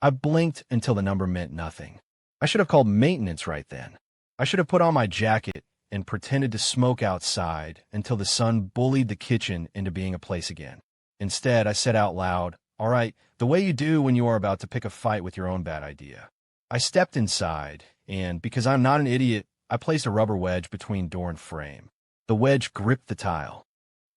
I blinked until the number meant nothing. I should have called maintenance right then. I should have put on my jacket and pretended to smoke outside until the sun bullied the kitchen into being a place again. Instead, I said out loud, "All right, the way you do when you are about to pick a fight with your own bad idea." I stepped inside, and because I'm not an idiot, I placed a rubber wedge between door and frame. The wedge gripped the tile.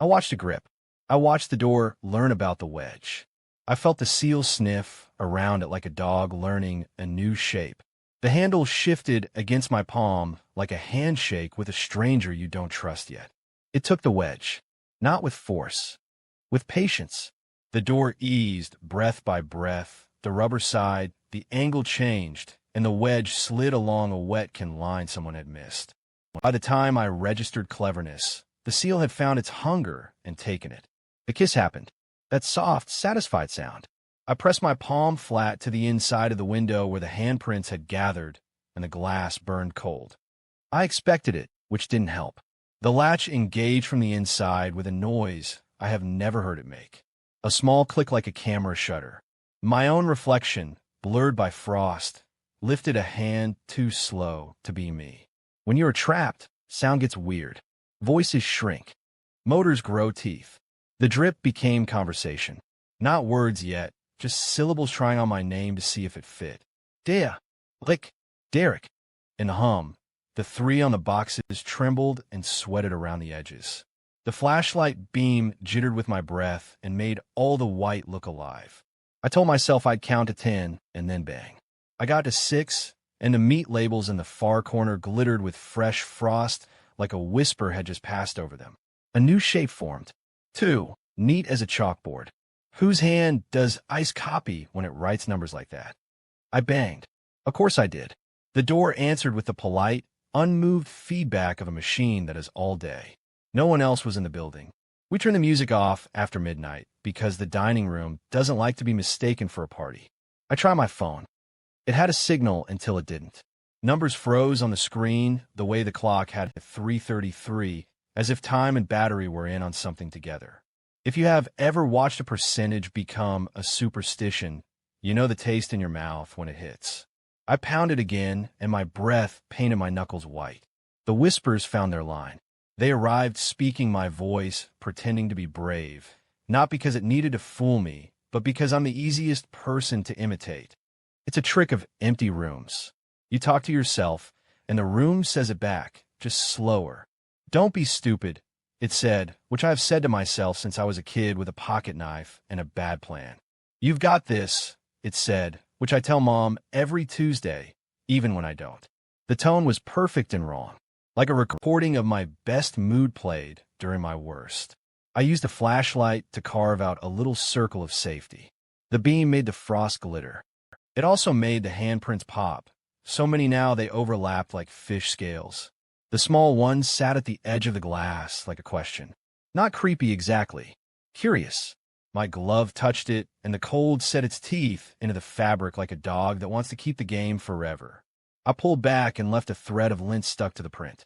I watched it grip. I watched the door learn about the wedge. I felt the seal sniff around it like a dog learning a new shape. The handle shifted against my palm like a handshake with a stranger you don't trust yet. It took the wedge, not with force, with patience. The door eased breath by breath, the rubber side, the angle changed, and the wedge slid along a wetkin line someone had missed. By the time I registered cleverness, the seal had found its hunger and taken it. The kiss happened, that soft, satisfied sound. I pressed my palm flat to the inside of the window where the handprints had gathered, and the glass burned cold. I expected it, which didn't help. The latch engaged from the inside with a noise I have never heard it make. A small click like a camera shutter. My own reflection, blurred by frost, lifted a hand too slow to be me. When you are trapped, sound gets weird. Voices shrink. Motors grow teeth. The drip became conversation. Not words yet, just syllables trying on my name to see if it fit. Dea, Lick, Derek. In the hum, the 3 on the boxes trembled and sweated around the edges. The flashlight beam jittered with my breath and made all the white look alive. I told myself I'd count to 10 and then bang. I got to 6, and the meat labels in the far corner glittered with fresh frost like a whisper had just passed over them. A new shape formed. 2, neat as a chalkboard. Whose hand does ice copy when it writes numbers like that? I banged. Of course I did. The door answered with the polite, unmoved feedback of a machine that is all day. No one else was in the building. We turned the music off after midnight because the dining room doesn't like to be mistaken for a party. I tried my phone. It had a signal until it didn't. Numbers froze on the screen the way the clock had 3:33, as if time and battery were in on something together. If you have ever watched a percentage become a superstition, you know the taste in your mouth when it hits. I pounded again, and my breath painted my knuckles white. The whispers found their line. They arrived speaking my voice, pretending to be brave, not because it needed to fool me, but because I'm the easiest person to imitate. It's a trick of empty rooms. You talk to yourself, and the room says it back, just slower. "Don't be stupid," it said, which I have said to myself since I was a kid with a pocket knife and a bad plan. "You've got this," it said, which I tell Mom every Tuesday, even when I don't. The tone was perfect and wrong, like a recording of my best mood played during my worst. I used a flashlight to carve out a little circle of safety. The beam made the frost glitter. It also made the handprints pop, so many now they overlapped like fish scales. The small one sat at the edge of the glass like a question. Not creepy exactly. Curious. My glove touched it, and the cold set its teeth into the fabric like a dog that wants to keep the game forever. I pulled back and left a thread of lint stuck to the print.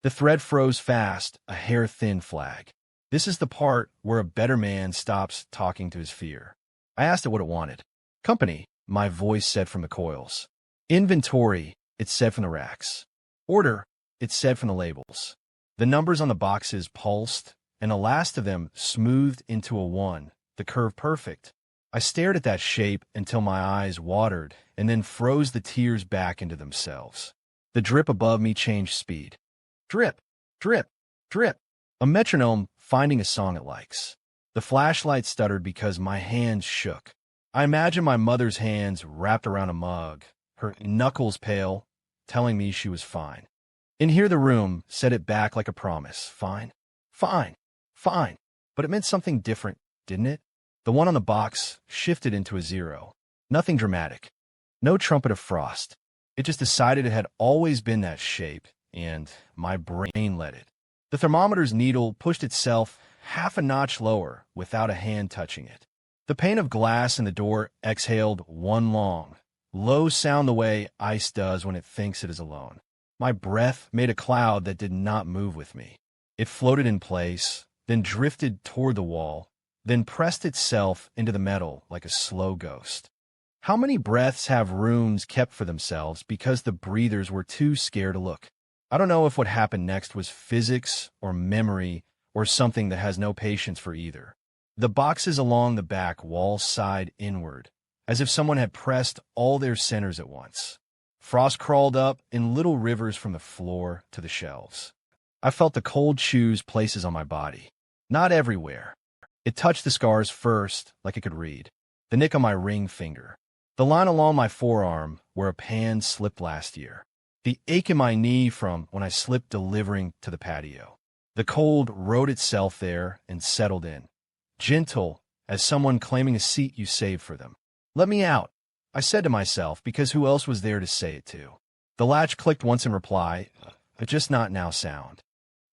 The thread froze fast, a hair-thin flag. This is the part where a better man stops talking to his fear. I asked it what it wanted. "Company," my voice said from the coils. "Inventory," it said from the racks. "Order," it said from the labels. The numbers on the boxes pulsed, and the last of them smoothed into a 1, the curve perfect. I stared at that shape until my eyes watered, and then froze the tears back into themselves. The drip above me changed speed. Drip, drip, drip. A metronome finding a song it likes. The flashlight stuttered because my hands shook. I imagined my mother's hands wrapped around a mug, her knuckles pale, telling me she was fine. In here the room said it back like a promise. Fine, fine, fine. But it meant something different, didn't it? The one on the box shifted into a 0. Nothing dramatic. No trumpet of frost. It just decided it had always been that shape, and my brain let it. The thermometer's needle pushed itself half a notch lower without a hand touching it. The pane of glass in the door exhaled one long, low sound the way ice does when it thinks it is alone. My breath made a cloud that did not move with me. It floated in place, then drifted toward the wall, then pressed itself into the metal like a slow ghost. How many breaths have rooms kept for themselves because the breathers were too scared to look? I don't know if what happened next was physics or memory or something that has no patience for either. The boxes along the back wall sighed inward, as if someone had pressed all their centers at once. Frost crawled up in little rivers from the floor to the shelves. I felt the cold choose places on my body. Not everywhere. It touched the scars first, like it could read. The nick on my ring finger. The line along my forearm where a pan slipped last year. The ache in my knee from when I slipped delivering to the patio. The cold wrote itself there and settled in. Gentle, as someone claiming a seat you saved for them. Let me out, I said to myself, because who else was there to say it to? The latch clicked once in reply, a just not now sound.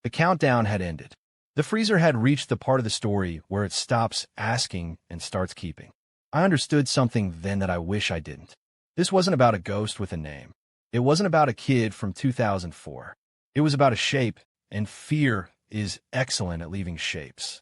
The countdown had ended. The freezer had reached the part of the story where it stops asking and starts keeping. I understood something then that I wish I didn't. This wasn't about a ghost with a name. It wasn't about a kid from 2004. It was about a shape, and fear is excellent at leaving shapes.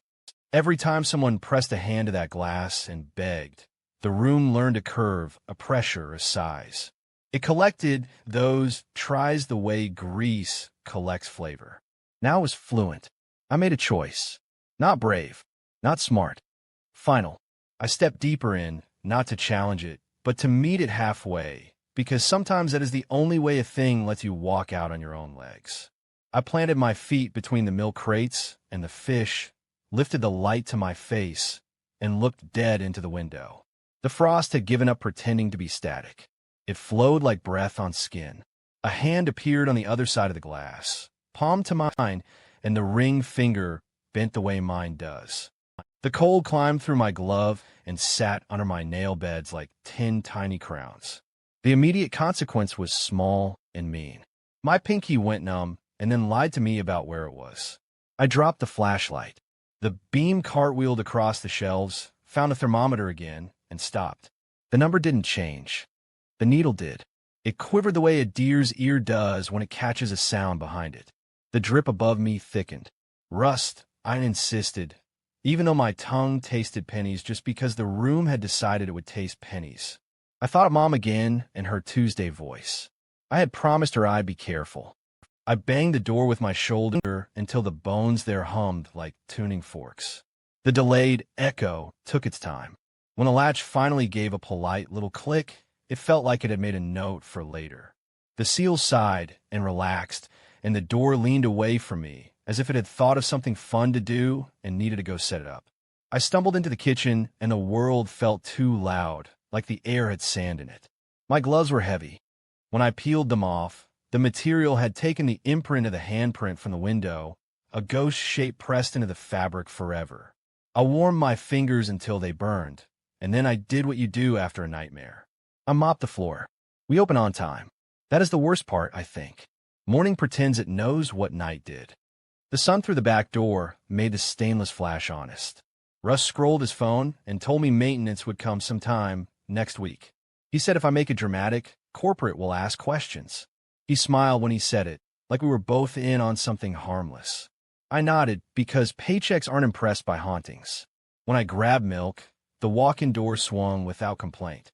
Every time someone pressed a hand to that glass and begged, the room learned a curve, a pressure, a size. It collected those tries the way grease collects flavor. Now it was fluent. I made a choice. Not brave, not smart. Final. I stepped deeper in, not to challenge it, but to meet it halfway, because sometimes that is the only way a thing lets you walk out on your own legs. I planted my feet between the milk crates and the fish, lifted the light to my face, and looked dead into the window. The frost had given up pretending to be static. It flowed like breath on skin. A hand appeared on the other side of the glass, palm to mine, and the ring finger bent the way mine does. The cold climbed through my glove and sat under my nail beds like 10 tiny crowns. The immediate consequence was small and mean. My pinky went numb and then lied to me about where it was. I dropped the flashlight. The beam cartwheeled across the shelves, found a thermometer again, and stopped. The number didn't change. The needle did. It quivered the way a deer's ear does when it catches a sound behind it. The drip above me thickened. Rust, I insisted, even though my tongue tasted pennies just because the room had decided it would taste pennies. I thought of Mom again and her Tuesday voice. I had promised her I'd be careful. I banged the door with my shoulder until the bones there hummed like tuning forks. The delayed echo took its time. When the latch finally gave a polite little click, it felt like it had made a note for later. The seal sighed and relaxed, and the door leaned away from me, as if it had thought of something fun to do and needed to go set it up. I stumbled into the kitchen, and the world felt too loud, like the air had sand in it. My gloves were heavy. When I peeled them off, the material had taken the imprint of the handprint from the window, a ghost shape pressed into the fabric forever. I warmed my fingers until they burned, and then I did what you do after a nightmare. I mopped the floor. We open on time. That is the worst part, I think. Morning pretends it knows what night did. The sun through the back door made the stainless flash honest. Russ scrolled his phone and told me maintenance would come sometime next week. He said if I make it dramatic, corporate will ask questions. He smiled when he said it, like we were both in on something harmless. I nodded because paychecks aren't impressed by hauntings. When I grabbed milk, the walk-in door swung without complaint.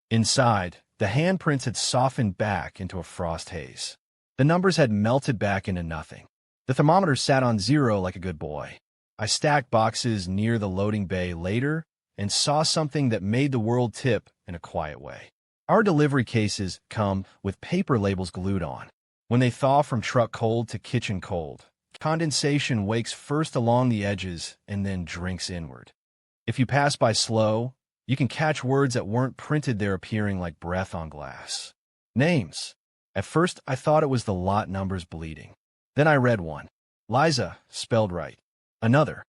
Inside, the handprints had softened back into a frost haze. The numbers had melted back into nothing. The thermometer sat on 0 like a good boy. I stacked boxes near the loading bay later and saw something that made the world tip in a quiet way. Our delivery cases come with paper labels glued on. When they thaw from truck cold to kitchen cold, condensation wakes first along the edges and then drinks inward. If you pass by slow, you can catch words that weren't printed there appearing like breath on glass. Names. At first, I thought it was the lot numbers bleeding. Then I read one. Liza, spelled right. Another.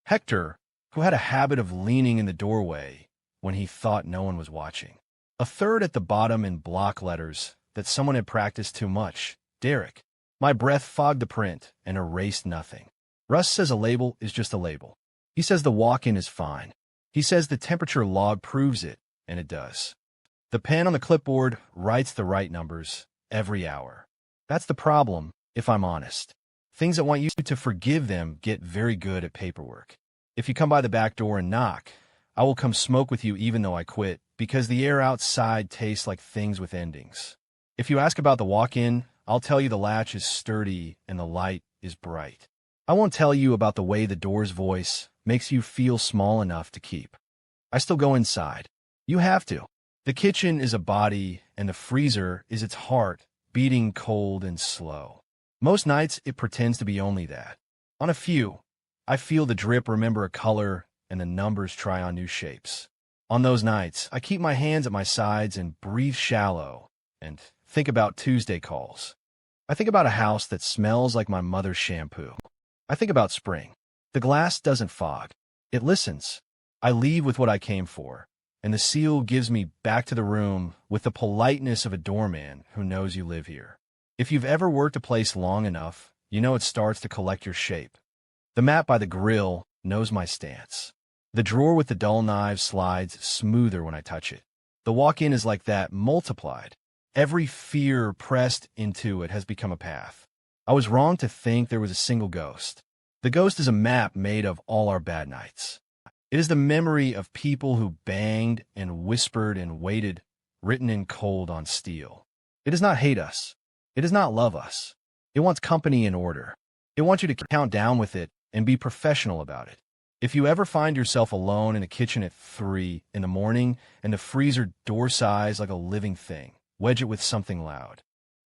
Hector, who had a habit of leaning in the doorway when he thought no one was watching. A third at the bottom in block letters that someone had practiced too much. Derek. My breath fogged the print and erased nothing. Russ says a label is just a label. He says the walk-in is fine. He says the temperature log proves it, and it does. The pen on the clipboard writes the right numbers every hour. That's the problem, if I'm honest. Things that want you to forgive them get very good at paperwork. If you come by the back door and knock, I will come smoke with you even though I quit, because the air outside tastes like things with endings. If you ask about the walk-in, I'll tell you the latch is sturdy and the light is bright. I won't tell you about the way the door's voice makes you feel small enough to keep. I still go inside. You have to. The kitchen is a body, and the freezer is its heart, beating cold and slow. Most nights, it pretends to be only that. On a few, I feel the drip remember a color, and the numbers try on new shapes. On those nights, I keep my hands at my sides and breathe shallow, and think about Tuesday calls. I think about a house that smells like my mother's shampoo. I think about spring. The glass doesn't fog. It listens. I leave with what I came for, and the seal gives me back to the room with the politeness of a doorman who knows you live here. If you've ever worked a place long enough, you know it starts to collect your shape. The mat by the grill knows my stance. The drawer with the dull knives slides smoother when I touch it. The walk-in is like that, multiplied. Every fear pressed into it has become a path. I was wrong to think there was a single ghost. The ghost is a map made of all our bad nights. It is the memory of people who banged and whispered and waited, written in cold on steel. It does not hate us. It does not love us. It wants company and order. It wants you to count down with it and be professional about it. If you ever find yourself alone in the kitchen at 3 in the morning and the freezer door sighs like a living thing, wedge it with something loud.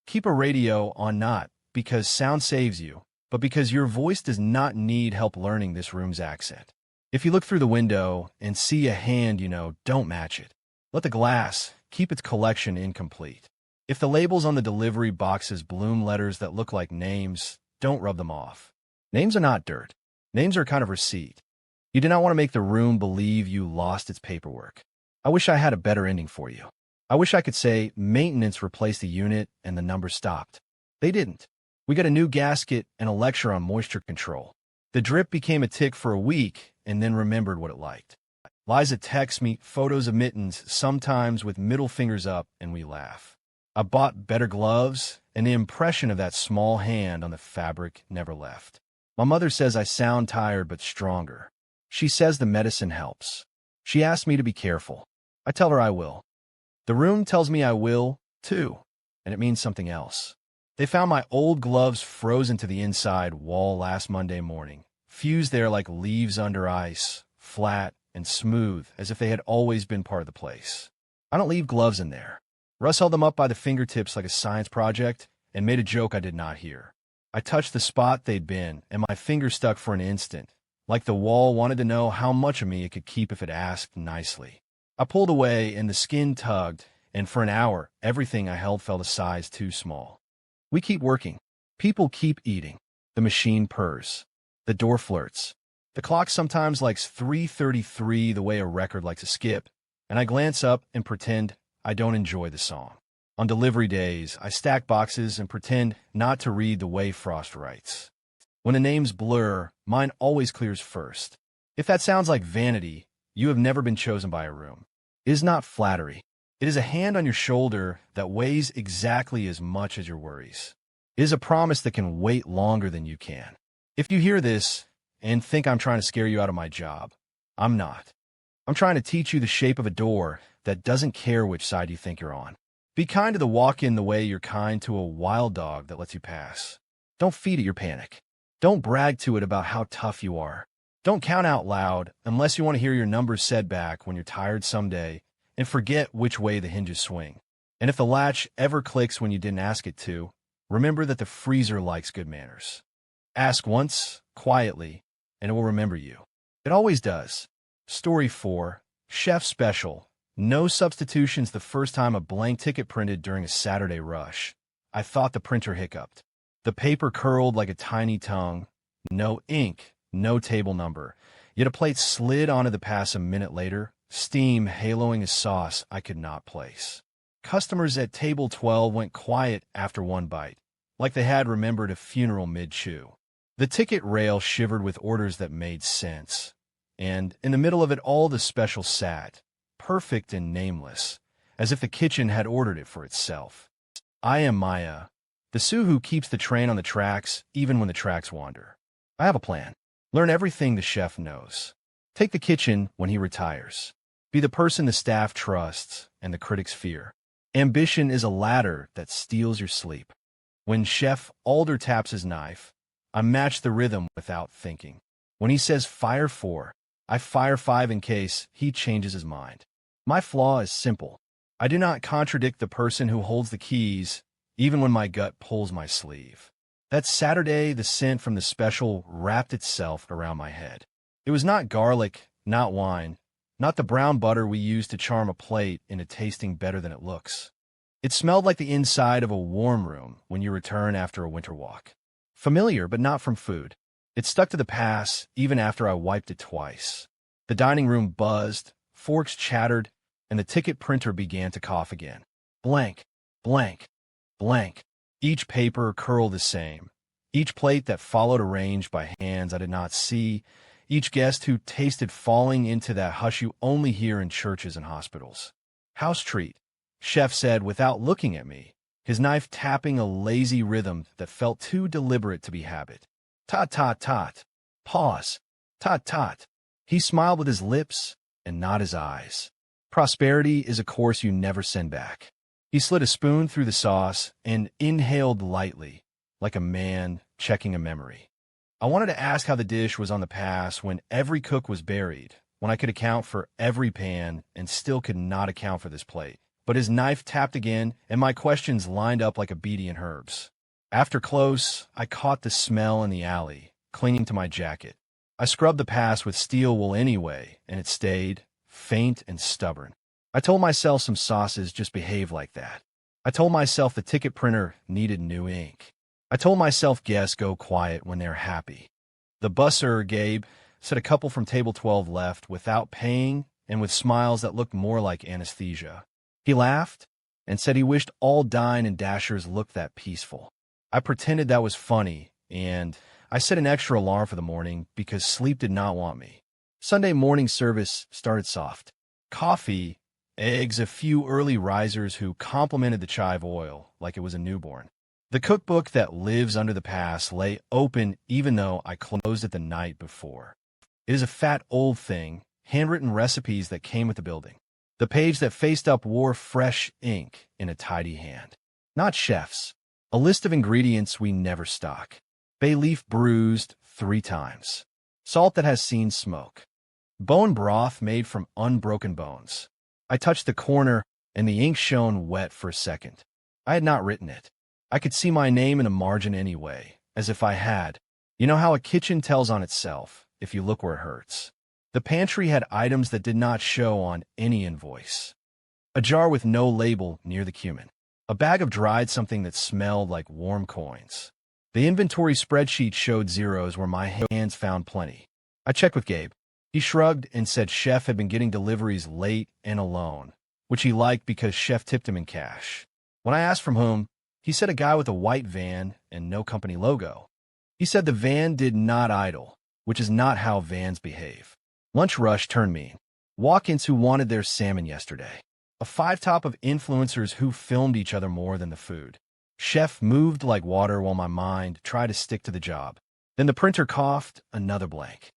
Keep a radio on, not because sound saves you, but because your voice does not need help learning this room's accent. If you look through the window and see a hand you know, don't match it. Let the glass keep its collection incomplete. If the labels on the delivery boxes bloom letters that look like names, don't rub them off. Names are not dirt. Names are a kind of receipt. You do not want to make the room believe you lost its paperwork. I wish I had a better ending for you. I wish I could say maintenance replaced the unit and the number stopped. They didn't. We got a new gasket and a lecture on moisture control. The drip became a tick for a week and then remembered what it liked. Liza texts me photos of mittens, sometimes with middle fingers up, and we laugh. I bought better gloves, and the impression of that small hand on the fabric never left. My mother says I sound tired but stronger. She says the medicine helps. She asks me to be careful. I tell her I will. The room tells me I will, too, and it means something else. They found my old gloves frozen to the inside wall last Monday morning, fused there like leaves under ice, flat and smooth, as if they had always been part of the place. I don't leave gloves in there. Russ held them up by the fingertips like a science project and made a joke I did not hear. I touched the spot they'd been, and my finger stuck for an instant, like the wall wanted to know how much of me it could keep if it asked nicely. I pulled away, and the skin tugged, and for an hour, everything I held felt a size too small. We keep working. People keep eating. The machine purrs. The door flirts. The clock sometimes likes 3:33 the way a record likes a skip, and I glance up and pretend I don't enjoy the song. On delivery days, I stack boxes and pretend not to read the way Frost writes. When the names blur, mine always clears first. If that sounds like vanity, you have never been chosen by a room. It is not flattery. It is a hand on your shoulder that weighs exactly as much as your worries. It is a promise that can wait longer than you can. If you hear this and think I'm trying to scare you out of my job, I'm not. I'm trying to teach you the shape of a door that doesn't care which side you think you're on. Be kind to the walk-in the way you're kind to a wild dog that lets you pass. Don't feed it your panic. Don't brag to it about how tough you are. Don't count out loud unless you want to hear your numbers said back when you're tired someday and forget which way the hinges swing. And if the latch ever clicks when you didn't ask it to, remember that the freezer likes good manners. Ask once, quietly, and it will remember you. It always does. Story 4. Chef Special. No substitutions the first time a blank ticket printed during a Saturday rush. I thought the printer hiccuped. The paper curled like a tiny tongue. No ink, no table number. Yet a plate slid onto the pass a minute later, steam haloing a sauce I could not place. Customers at table 12 went quiet after one bite, like they had remembered a funeral mid-chew. The ticket rail shivered with orders that made sense. And in the middle of it all the special sat, perfect and nameless, as if the kitchen had ordered it for itself. I am Maya, the Sue who keeps the train on the tracks even when the tracks wander. I have a plan. Learn everything the chef knows. Take the kitchen when he retires. Be the person the staff trusts and the critics fear. Ambition is a ladder that steals your sleep. When Chef Alder taps his knife, I match the rhythm without thinking. When he says fire 4, I fire 5 in case he changes his mind. My flaw is simple. I do not contradict the person who holds the keys, even when my gut pulls my sleeve. That Saturday, the scent from the special wrapped itself around my head. It was not garlic, not wine, not the brown butter we use to charm a plate into tasting better than it looks. It smelled like the inside of a warm room when you return after a winter walk. Familiar, but not from food. It stuck to the pass even after I wiped it twice. The dining room buzzed, forks chattered, and the ticket printer began to cough again. Blank, blank, blank. Each paper curled the same. Each plate that followed arranged by hands I did not see. Each guest who tasted falling into that hush you only hear in churches and hospitals. House treat, Chef said without looking at me, his knife tapping a lazy rhythm that felt too deliberate to be habit. Tot, tot, tot. Pause. Tot, tot. He smiled with his lips and not his eyes. Prosperity is a course you never send back. He slid a spoon through the sauce and inhaled lightly, like a man checking a memory. I wanted to ask how the dish was on the pass when every cook was buried, when I could account for every pan and still could not account for this plate. But his knife tapped again, and my questions lined up like a Beatty and Herb's. After close, I caught the smell in the alley, clinging to my jacket. I scrubbed the pass with steel wool anyway, and it stayed, faint and stubborn. I told myself some sauces just behave like that. I told myself the ticket printer needed new ink. I told myself guests go quiet when they're happy. The busser, Gabe, said a couple from table 12 left without paying and with smiles that looked more like anesthesia. He laughed and said he wished all dine and dashers looked that peaceful. I pretended that was funny, and I set an extra alarm for the morning because sleep did not want me. Sunday morning service started soft. Coffee, eggs, a few early risers who complimented the chive oil like it was a newborn. The cookbook that lives under the pass lay open even though I closed it the night before. It is a fat old thing, handwritten recipes that came with the building. The page that faced up wore fresh ink in a tidy hand. Not chefs. A list of ingredients we never stock. Bay leaf bruised 3 times. Salt that has seen smoke. Bone broth made from unbroken bones. I touched the corner, and the ink shone wet for a second. I had not written it. I could see my name in a margin anyway, as if I had. You know how a kitchen tells on itself, if you look where it hurts. The pantry had items that did not show on any invoice. A jar with no label near the cumin. A bag of dried something that smelled like warm coins. The inventory spreadsheet showed zeros where my hands found plenty. I checked with Gabe. He shrugged and said Chef had been getting deliveries late and alone, which he liked because Chef tipped him in cash. When I asked from whom, he said a guy with a white van and no company logo. He said the van did not idle, which is not how vans behave. Lunch rush turned mean. Walk-ins who wanted their salmon yesterday. A 5-top of influencers who filmed each other more than the food. Chef moved like water while my mind tried to stick to the job. Then the printer coughed, another blank.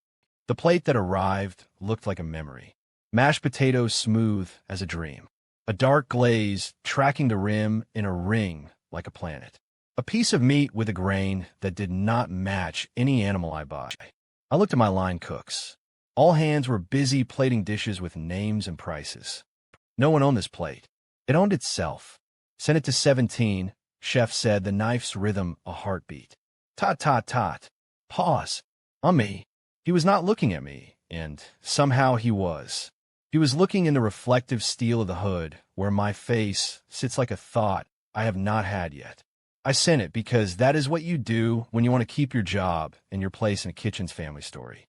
The plate that arrived looked like a memory. Mashed potatoes smooth as a dream. A dark glaze tracking the rim in a ring like a planet. A piece of meat with a grain that did not match any animal I bought. I looked at my line cooks. All hands were busy plating dishes with names and prices. No one owned this plate. It owned itself. Sent it to 17, Chef said, the knife's rhythm a heartbeat. Tot, tot, tot. Pause. On me. He was not looking at me, and somehow he was. He was looking in the reflective steel of the hood, where my face sits like a thought I have not had yet. I sent it because that is what you do when you want to keep your job and your place in a Kitchen's family story.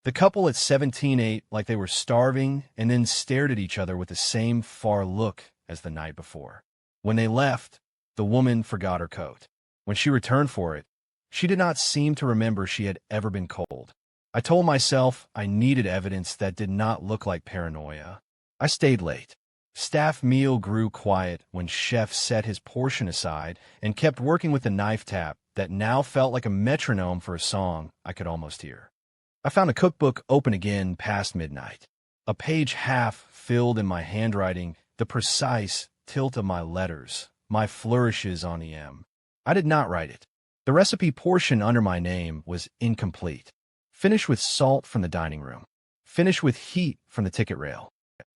The couple at 17 ate like they were starving and then stared at each other with the same far look as the night before. When they left, the woman forgot her coat. When she returned for it, she did not seem to remember she had ever been cold. I told myself I needed evidence that did not look like paranoia. I stayed late. Staff meal grew quiet when Chef set his portion aside and kept working with the knife tap that now felt like a metronome for a song I could almost hear. I found a cookbook open again past midnight. A page half filled in my handwriting, the precise tilt of my letters, my flourishes on the M. I did not write it. The recipe portion under my name was incomplete. Finish with salt from the dining room. Finish with heat from the ticket rail.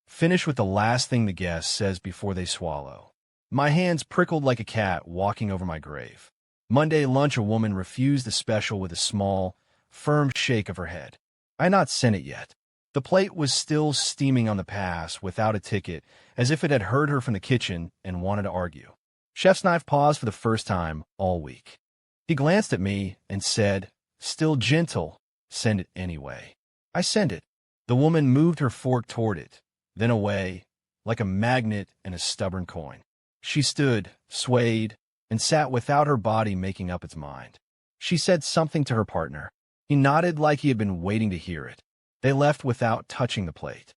Finish with the last thing the guest says before they swallow. My hands prickled like a cat walking over my grave. Monday lunch, a woman refused the special with a small, firm shake of her head. I had not sent it yet. The plate was still steaming on the pass without a ticket, as if it had heard her from the kitchen and wanted to argue. Chef's knife paused for the first time all week. He glanced at me and said, "Still gentle, send it anyway." I sent it. The woman moved her fork toward it, then away, like a magnet and a stubborn coin. She stood, swayed, and sat without her body making up its mind. She said something to her partner. He nodded like he had been waiting to hear it. They left without touching the plate.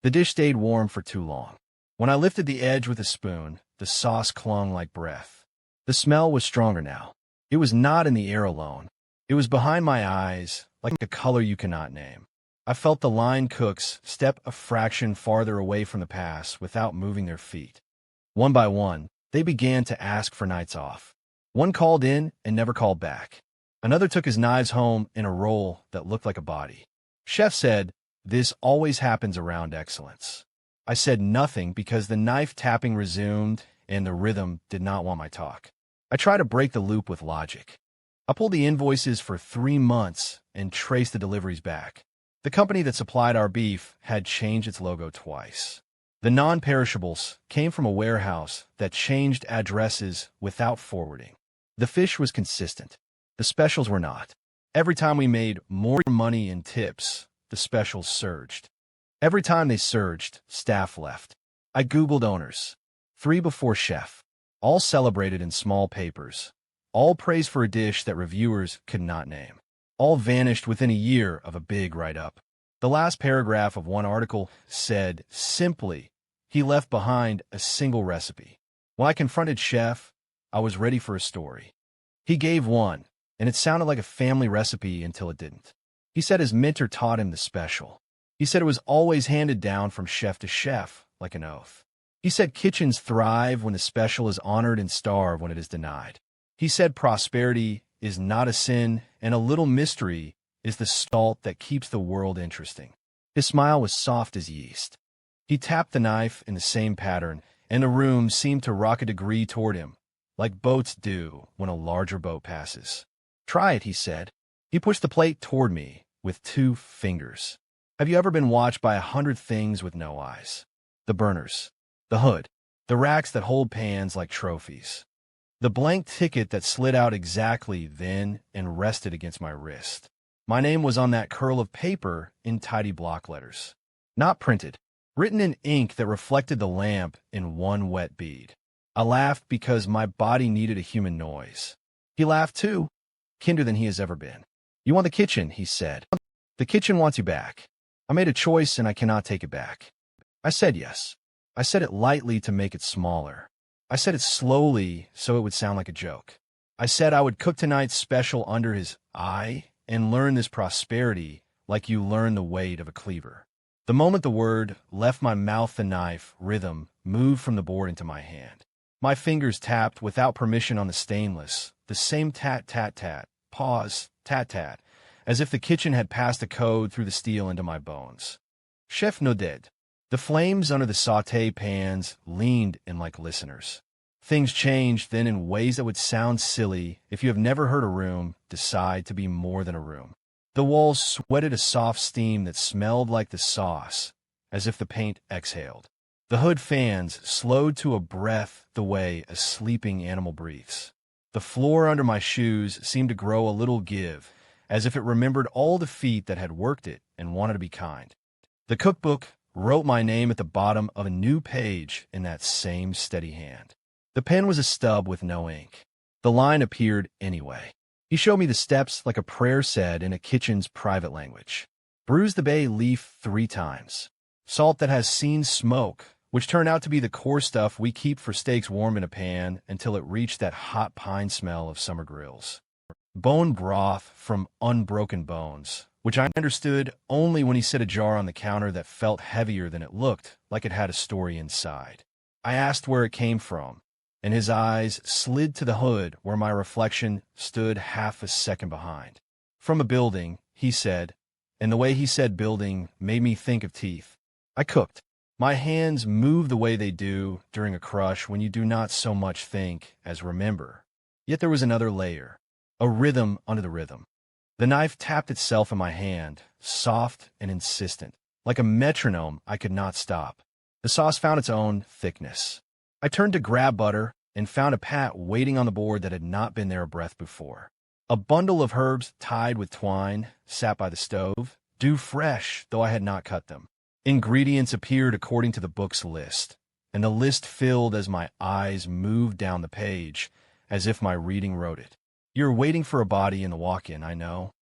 The dish stayed warm for too long. When I lifted the edge with a spoon, the sauce clung like breath. The smell was stronger now. It was not in the air alone. It was behind my eyes, like a color you cannot name. I felt the line cooks step a fraction farther away from the pass without moving their feet. One by one, they began to ask for nights off. One called in and never called back. Another took his knives home in a roll that looked like a body. Chef said, "This always happens around excellence." I said nothing because the knife tapping resumed and the rhythm did not want my talk. I tried to break the loop with logic. I pulled the invoices for 3 months and traced the deliveries back. The company that supplied our beef had changed its logo twice. The non-perishables came from a warehouse that changed addresses without forwarding. The fish was consistent. The specials were not. Every time we made more money in tips, the specials surged. Every time they surged, staff left. I Googled owners. 3 before Chef. All celebrated in small papers. All praised for a dish that reviewers could not name. All vanished within a year of a big write-up. The last paragraph of one article said, simply, he left behind a single recipe. When I confronted Chef, I was ready for a story. He gave one, and it sounded like a family recipe until it didn't. He said his mentor taught him the special. He said it was always handed down from chef to chef, like an oath. He said kitchens thrive when the special is honored and starve when it is denied. He said prosperity is not a sin, and a little mystery is the salt that keeps the world interesting. His smile was soft as yeast. He tapped the knife in the same pattern, and the room seemed to rock a degree toward him, like boats do when a larger boat passes. "Try it," he said. He pushed the plate toward me with 2 fingers. Have you ever been watched by 100 things with no eyes? The burners, the hood, the racks that hold pans like trophies. The blank ticket that slid out exactly then and rested against my wrist. My name was on that curl of paper in tidy block letters. Not printed, written in ink that reflected the lamp in one wet bead. I laughed because my body needed a human noise. He laughed too, kinder than he has ever been. "You want the kitchen," he said. "The kitchen wants you back." I made a choice and I cannot take it back. I said yes. I said it lightly to make it smaller. I said it slowly so it would sound like a joke. I said I would cook tonight's special under his eye and learn this prosperity like you learn the weight of a cleaver. The moment the word left my mouth, the knife, rhythm, moved from the board into my hand. My fingers tapped without permission on the stainless, the same tat-tat-tat, pause, tat-tat, as if the kitchen had passed a code through the steel into my bones. Chef nodded. The flames under the sauté pans leaned in like listeners. Things changed then in ways that would sound silly if you have never heard a room decide to be more than a room. The walls sweated a soft steam that smelled like the sauce, as if the paint exhaled. The hood fans slowed to a breath the way a sleeping animal breathes. The floor under my shoes seemed to grow a little give, as if it remembered all the feet that had worked it and wanted to be kind. The cookbook wrote my name at the bottom of a new page in that same steady hand. The pen was a stub with no ink. The line appeared anyway. He showed me the steps like a prayer said in a kitchen's private language. Bruise the bay leaf 3 times. Salt that has seen smoke, which turned out to be the core stuff we keep for steaks warm in a pan until it reached that hot pine smell of summer grills. Bone broth from unbroken bones, which I understood only when he set a jar on the counter that felt heavier than it looked, like it had a story inside. I asked where it came from, and his eyes slid to the hood where my reflection stood half a second behind. From a building, he said, and the way he said building made me think of teeth. I cooked. My hands moved the way they do during a crush when you do not so much think as remember. Yet there was another layer, a rhythm under the rhythm. The knife tapped itself in my hand, soft and insistent. Like a metronome, I could not stop. The sauce found its own thickness. I turned to grab butter and found a pat waiting on the board that had not been there a breath before. A bundle of herbs tied with twine sat by the stove, dew fresh, though I had not cut them. Ingredients appeared according to the book's list, and the list filled as my eyes moved down the page, as if my reading wrote it. You're waiting for a body in the walk-in, I know.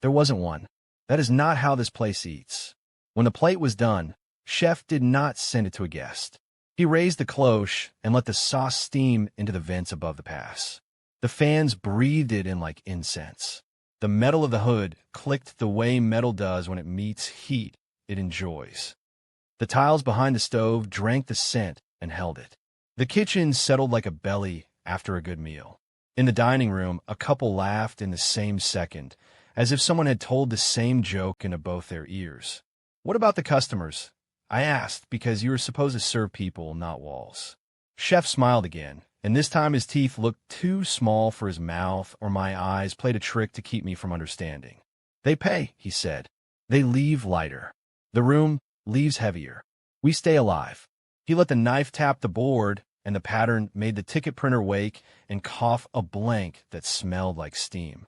There wasn't one. That is not how this place eats. When the plate was done, Chef did not send it to a guest. He raised the cloche and let the sauce steam into the vents above the pass. The fans breathed it in like incense. The metal of the hood clicked the way metal does when it meets heat it enjoys. The tiles behind the stove drank the scent and held it. The kitchen settled like a belly after a good meal. In the dining room, a couple laughed in the same second, as if someone had told the same joke into both their ears. What about the customers? I asked, because you were supposed to serve people, not walls. Chef smiled again, and this time his teeth looked too small for his mouth, or my eyes played a trick to keep me from understanding. They pay, he said. They leave lighter. The room leaves heavier. We stay alive. He let the knife tap the board, and the pattern made the ticket printer wake and cough a blank that smelled like steam.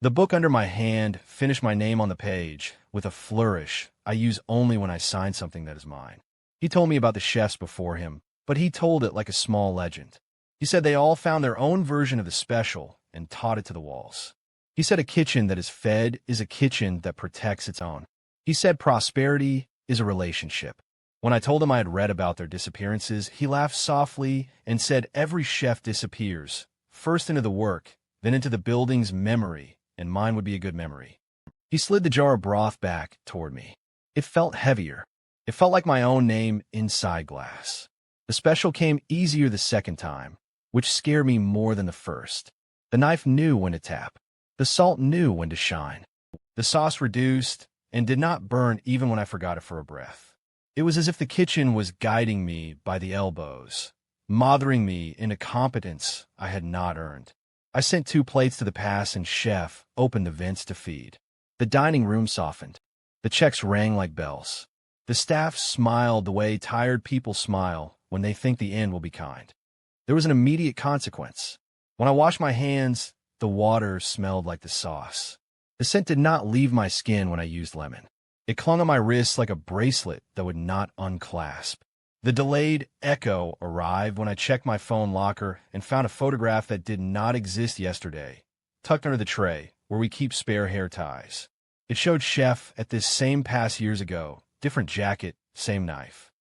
The book under my hand finished my name on the page with a flourish I use only when I sign something that is mine. He told me about the chefs before him, but he told it like a small legend. He said they all found their own version of the special and taught it to the walls. He said a kitchen that is fed is a kitchen that protects its own. He said prosperity is a relationship. When I told him I had read about their disappearances, he laughed softly and said every chef disappears, first into the work, then into the building's memory, and mine would be a good memory. He slid the jar of broth back toward me. It felt heavier. It felt like my own name inside glass. The special came easier the second time, which scared me more than the first. The knife knew when to tap. The salt knew when to shine. The sauce reduced and did not burn even when I forgot it for a breath. It was as if the kitchen was guiding me by the elbows, mothering me into competence I had not earned. I sent 2 plates to the pass, and Chef opened the vents to feed. The dining room softened. The checks rang like bells. The staff smiled the way tired people smile when they think the end will be kind. There was an immediate consequence. When I washed my hands, the water smelled like the sauce. The scent did not leave my skin when I used lemon. It clung on my wrists like a bracelet that would not unclasp. The delayed echo arrived when I checked my phone locker and found a photograph that did not exist yesterday, tucked under the tray where we keep spare hair ties. It showed Chef at this same pass years ago, different jacket, same knife.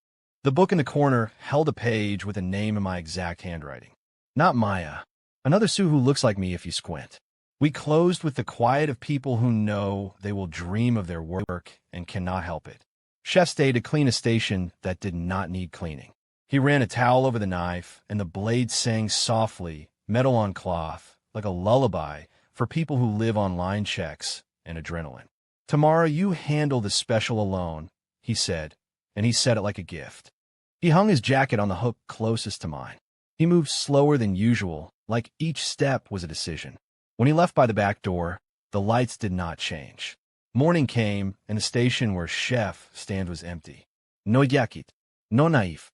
The book in the corner held a page with a name in my exact handwriting. Not Maya. Another Sue who looks like me if you squint. We closed with the quiet of people who know they will dream of their work and cannot help it. Chef stayed to clean a station that did not need cleaning. He ran a towel over the knife, and the blade sang softly, metal on cloth, like a lullaby for people who live on line checks and adrenaline. Tomorrow you handle the special alone, he said, and he said it like a gift. He hung his jacket on the hook closest to mine. He moved slower than usual, like each step was a decision. When he left by the back door, the lights did not change. Morning came, and the station where chef stand was empty. No yakit, no naif,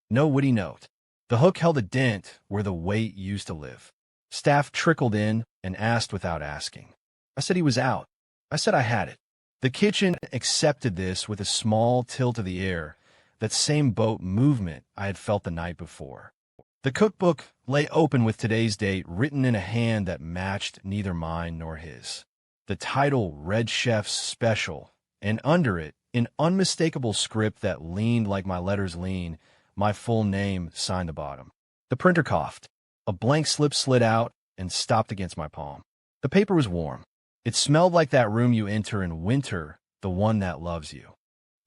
no witty note. The hook held a dent where the wait used to live. Staff trickled in and asked without asking. I said he was out. I said I had it. The kitchen accepted this with a small tilt of the ear, that same boat movement I had felt the night before. The cookbook lay open with today's date written in a hand that matched neither mine nor his. The title read Chef's Special, and under it, in unmistakable script that leaned like my letters lean, my full name signed the bottom. The printer coughed. A blank slip slid out and stopped against my palm. The paper was warm. It smelled like that room you enter in winter, the one that loves you.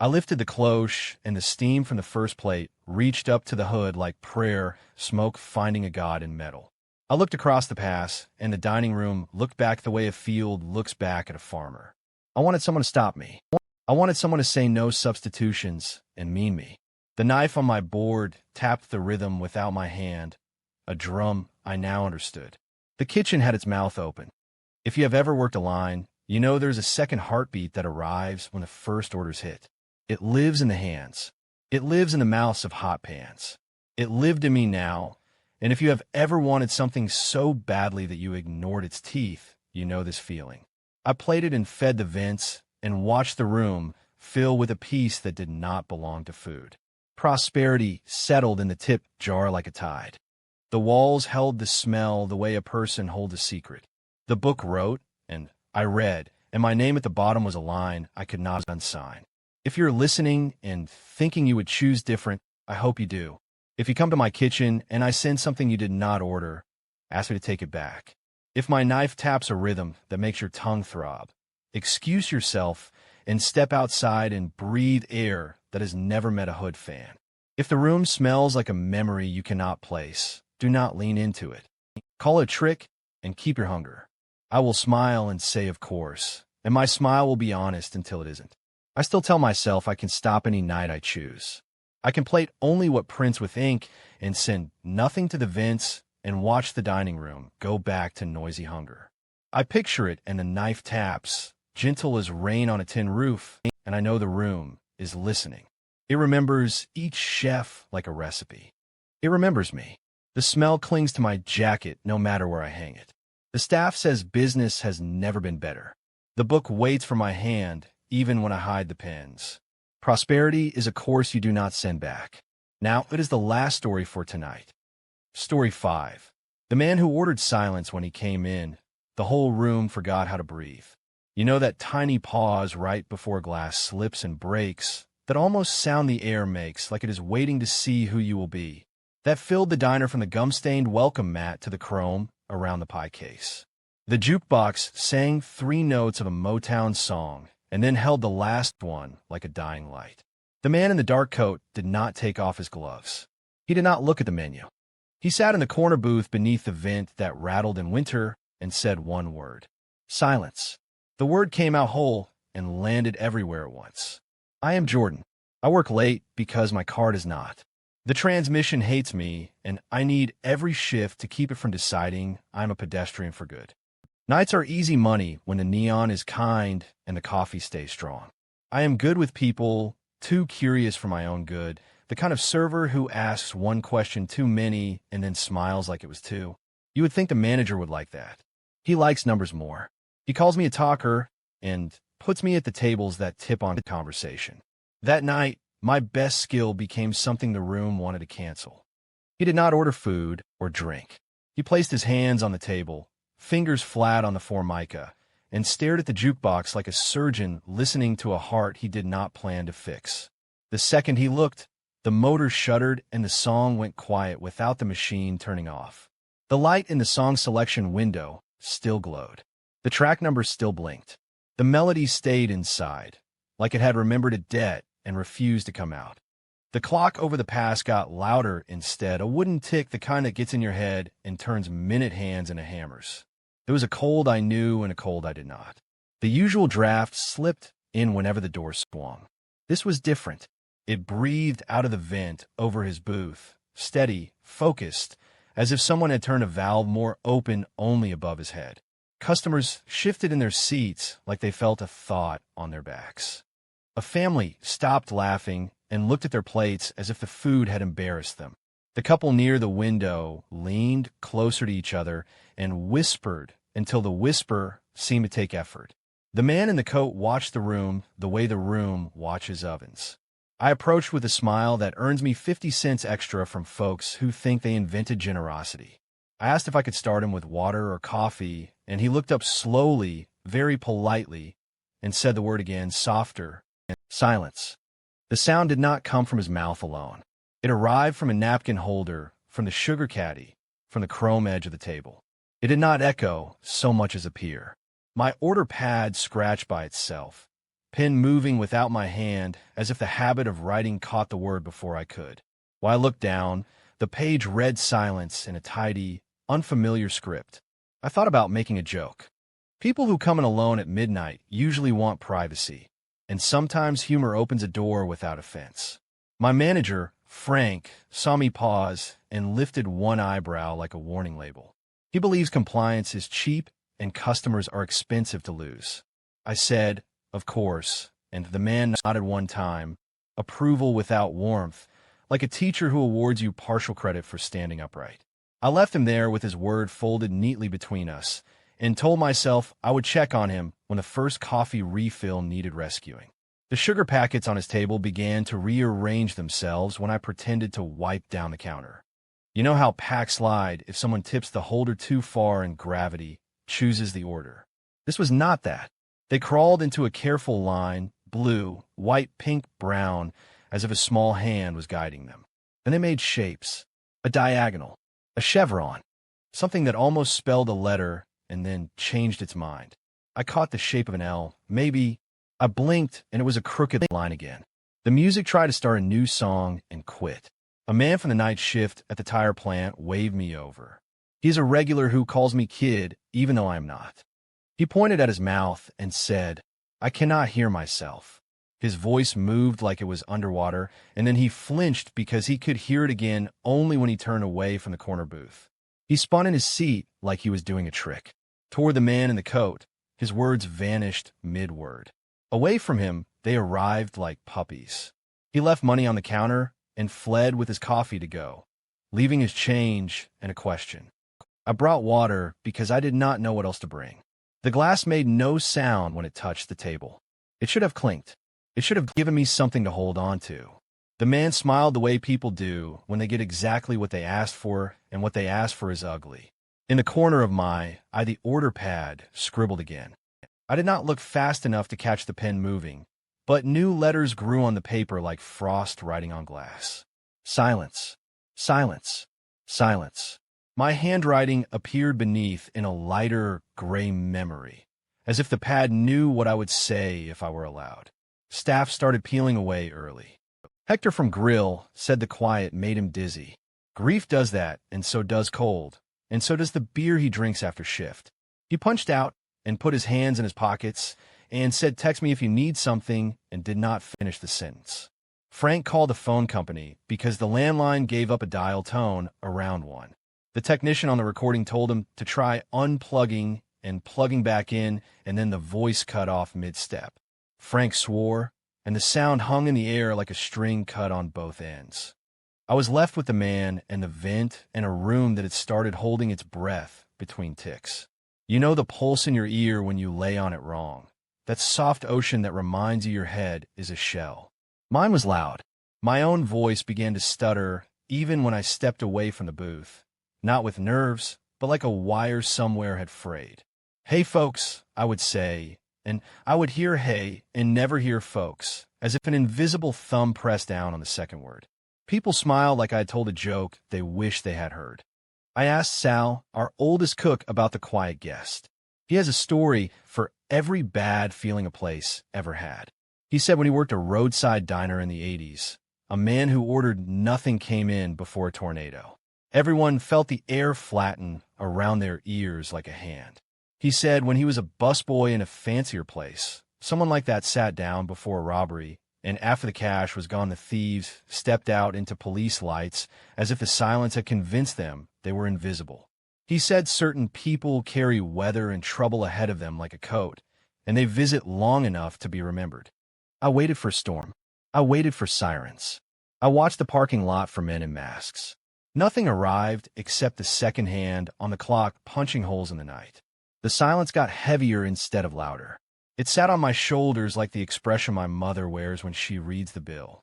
I lifted the cloche, and the steam from the first plate reached up to the hood like prayer, smoke finding a god in metal. I looked across the pass, and the dining room looked back the way a field looks back at a farmer. I wanted someone to stop me. I wanted someone to say no substitutions and mean me. The knife on my board tapped the rhythm without my hand, a drum I now understood. The kitchen had its mouth open. If you have ever worked a line, you know there's a second heartbeat that arrives when the first orders hit. It lives in the hands. It lives in the mouths of hot pans. It lived in me now, and if you have ever wanted something so badly that you ignored its teeth, you know this feeling. I plated and fed the vents and watched the room fill with a piece that did not belong to food. Prosperity settled in the tip jar like a tide. The walls held the smell the way a person holds a secret. The book wrote, and I read, and my name at the bottom was a line I could not unsign. If you're listening and thinking you would choose different, I hope you do. If you come to my kitchen and I send something you did not order, ask me to take it back. If my knife taps a rhythm that makes your tongue throb, excuse yourself and step outside and breathe air that has never met a hood fan. If the room smells like a memory you cannot place, do not lean into it. Call it a trick and keep your hunger. I will smile and say of course, and my smile will be honest until it isn't. I still tell myself I can stop any night I choose. I can plate only what prints with ink and send nothing to the vents and watch the dining room go back to noisy hunger. I picture it and the knife taps, gentle as rain on a tin roof, and I know the room is listening. It remembers each chef like a recipe. It remembers me. The smell clings to my jacket no matter where I hang it. The staff says business has never been better. The book waits for my hand even when I hide the pens. Prosperity is a course you do not send back. Now it is the last story for tonight. Story 5. The man who ordered silence when he came in. The whole room forgot how to breathe. You know that tiny pause right before glass slips and breaks, that almost sound the air makes like it is waiting to see who you will be. That filled the diner from the gum-stained welcome mat to the chrome around the pie case. The jukebox sang 3 notes of a Motown song, and then held the last one like a dying light. The man in the dark coat did not take off his gloves. He did not look at the menu. He sat in the corner booth beneath the vent that rattled in winter and said one word. Silence. The word came out whole and landed everywhere at once. I am Jordan. I work late because my card is not. The transmission hates me, and I need every shift to keep it from deciding I'm a pedestrian for good. Nights are easy money when the neon is kind and the coffee stays strong. I am good with people, too curious for my own good, the kind of server who asks one question too many and then smiles like it was 2. You would think the manager would like that. He likes numbers more. He calls me a talker and puts me at the tables that tip on conversation. That night, my best skill became something the room wanted to cancel. He did not order food or drink. He placed his hands on the table, fingers flat on the formica, and stared at the jukebox like a surgeon listening to a heart he did not plan to fix. The second he looked, the motor shuddered and the song went quiet without the machine turning off. The light in the song selection window still glowed. The track number still blinked. The melody stayed inside, like it had remembered a debt and refused to come out. The clock over the pass got louder instead, a wooden tick, the kind that gets in your head and turns minute hands into hammers. There was a cold I knew and a cold I did not. The usual draft slipped in whenever the door swung. This was different. It breathed out of the vent over his booth, steady, focused, as if someone had turned a valve more open only above his head. Customers shifted in their seats like they felt a thought on their backs. A family stopped laughing and looked at their plates as if the food had embarrassed them. The couple near the window leaned closer to each other and whispered until the whisper seemed to take effort. The man in the coat watched the room the way the room watches ovens. I approached with a smile that earns me 50 cents extra from folks who think they invented generosity. I asked if I could start him with water or coffee, and he looked up slowly, very politely, and said the word again, softer, and silence. The sound did not come from his mouth alone. It arrived from a napkin holder, from the sugar caddy, from the chrome edge of the table. It did not echo so much as appear. My order pad scratched by itself, pen moving without my hand as if the habit of writing caught the word before I could. While I looked down, the page read silence in a tidy, unfamiliar script. I thought about making a joke. People who come in alone at midnight usually want privacy, and sometimes humor opens a door without offense. My manager, Frank, saw me pause and lifted one eyebrow like a warning label. He believes compliance is cheap and customers are expensive to lose. I said, of course, and the man nodded one time, approval without warmth, like a teacher who awards you partial credit for standing upright. I left him there with his word folded neatly between us, and told myself I would check on him when the first coffee refill needed rescuing. The sugar packets on his table began to rearrange themselves when I pretended to wipe down the counter. You know how packs slide if someone tips the holder too far and gravity chooses the order. This was not that. They crawled into a careful line, blue, white, pink, brown, as if a small hand was guiding them. Then they made shapes, a diagonal, a chevron, something that almost spelled a letter and then changed its mind. I caught the shape of an L, maybe. I blinked, and it was a crooked line again. The music tried to start a new song and quit. A man from the night shift at the tire plant waved me over. He's a regular who calls me kid, even though I am not. He pointed at his mouth and said, I cannot hear myself. His voice moved like it was underwater, and then he flinched because he could hear it again only when he turned away from the corner booth. He spun in his seat like he was doing a trick. Toward the man in the coat, his words vanished mid-word. Away from him, they arrived like puppies. He left money on the counter and fled with his coffee to go, leaving his change and a question. I brought water because I did not know what else to bring. The glass made no sound when it touched the table. It should have clinked. It should have given me something to hold on to. The man smiled the way people do when they get exactly what they asked for, and what they asked for is ugly. In the corner of the order pad scribbled again. I did not look fast enough to catch the pen moving, but new letters grew on the paper like frost writing on glass. Silence, silence, silence. My handwriting appeared beneath in a lighter gray memory, as if the pad knew what I would say if I were allowed. Staff started peeling away early. Hector from Grill said the quiet made him dizzy. Grief does that, and so does cold, and so does the beer he drinks after shift. He punched out and put his hands in his pockets and said, text me if you need something, and did not finish the sentence. Frank called the phone company because the landline gave up a dial tone around one. The technician on the recording told him to try unplugging and plugging back in, and then the voice cut off mid-step. Frank swore, and the sound hung in the air like a string cut on both ends. I was left with the man and the vent and a room that had started holding its breath between ticks. You know the pulse in your ear when you lay on it wrong. That soft ocean that reminds you your head is a shell. Mine was loud. My own voice began to stutter even when I stepped away from the booth. Not with nerves, but like a wire somewhere had frayed. Hey folks, I would say, and I would hear hey and never hear folks, as if an invisible thumb pressed down on the second word. People smiled like I had told a joke they wished they had heard. I asked Sal, our oldest cook, about the quiet guest. He has a story for every bad feeling a place ever had. He said when he worked a roadside diner in the 80s, a man who ordered nothing came in before a tornado. Everyone felt the air flatten around their ears like a hand. He said when he was a busboy in a fancier place, someone like that sat down before a robbery, and after the cash was gone, the thieves stepped out into police lights as if the silence had convinced them they were invisible. He said certain people carry weather and trouble ahead of them like a coat, and they visit long enough to be remembered. I waited for storm. I waited for sirens. I watched the parking lot for men in masks. Nothing arrived except the second hand on the clock punching holes in the night. The silence got heavier instead of louder. It sat on my shoulders like the expression my mother wears when she reads the bill.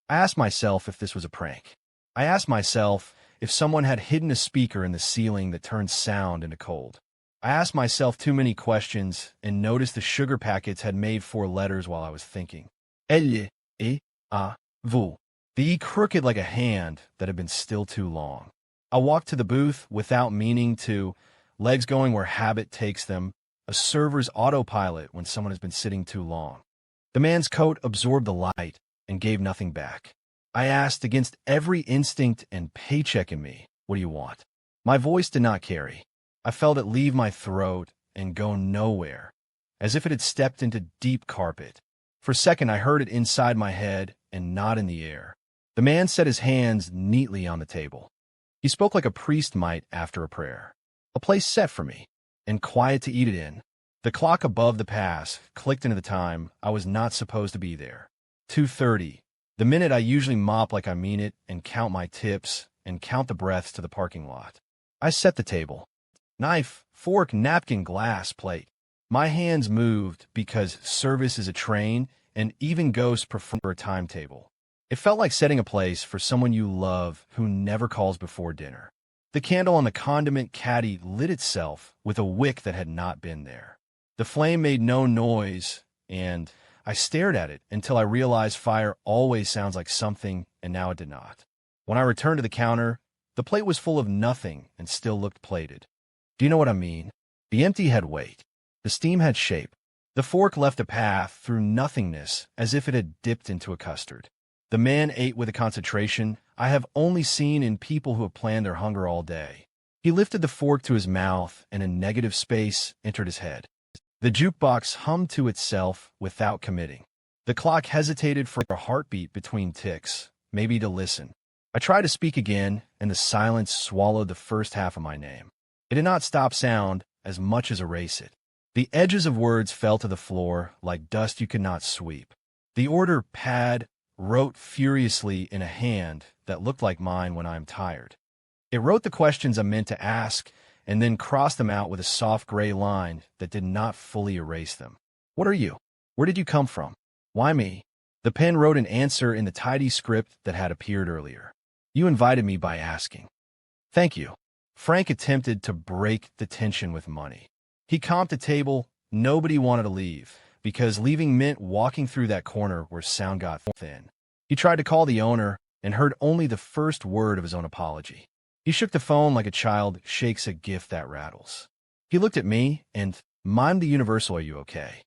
I asked myself if this was a prank. I asked myself if someone had hidden a speaker in the ceiling that turned sound into cold. I asked myself too many questions and noticed the sugar packets had made 4 letters while I was thinking. Elle, vous. The E crooked like a hand that had been still too long. I walked to the booth without meaning to, legs going where habit takes them, a server's autopilot when someone has been sitting too long. The man's coat absorbed the light and gave nothing back. I asked against every instinct and paycheck in me, what do you want? My voice did not carry. I felt it leave my throat and go nowhere, as if it had stepped into deep carpet. For a second I heard it inside my head and not in the air. The man set his hands neatly on the table. He spoke like a priest might after a prayer. A place set for me, and quiet to eat it in. The clock above the pass clicked into the time I was not supposed to be there. 2:30. The minute I usually mop like I mean it and count my tips and count the breaths to the parking lot. I set the table. Knife, fork, napkin, glass, plate. My hands moved because service is a train and even ghosts prefer a timetable. It felt like setting a place for someone you love who never calls before dinner. The candle on the condiment caddy lit itself with a wick that had not been there. The flame made no noise, and I stared at it until I realized fire always sounds like something, and now it did not. When I returned to the counter, the plate was full of nothing and still looked plated. Do you know what I mean? The empty had weight. The steam had shape. The fork left a path through nothingness as if it had dipped into a custard. The man ate with a concentration I have only seen in people who have planned their hunger all day. He lifted the fork to his mouth, and a negative space entered his head. The jukebox hummed to itself without committing. The clock hesitated for a heartbeat between ticks, maybe to listen. I tried to speak again, and the silence swallowed the first half of my name. It did not stop sound as much as erase it. The edges of words fell to the floor like dust you could not sweep. The order pad wrote furiously in a hand that looked like mine when I am tired. It wrote the questions I meant to ask and then crossed them out with a soft gray line that did not fully erase them. What are you? Where did you come from? Why me? The pen wrote an answer in the tidy script that had appeared earlier. You invited me by asking. Thank you. Frank attempted to break the tension with money. He comped the table. Nobody wanted to leave, because leaving meant walking through that corner where sound got thin. He tried to call the owner and heard only the first word of his own apology. He shook the phone like a child shakes a gift that rattles. He looked at me and, "Mime the universal, are you okay?"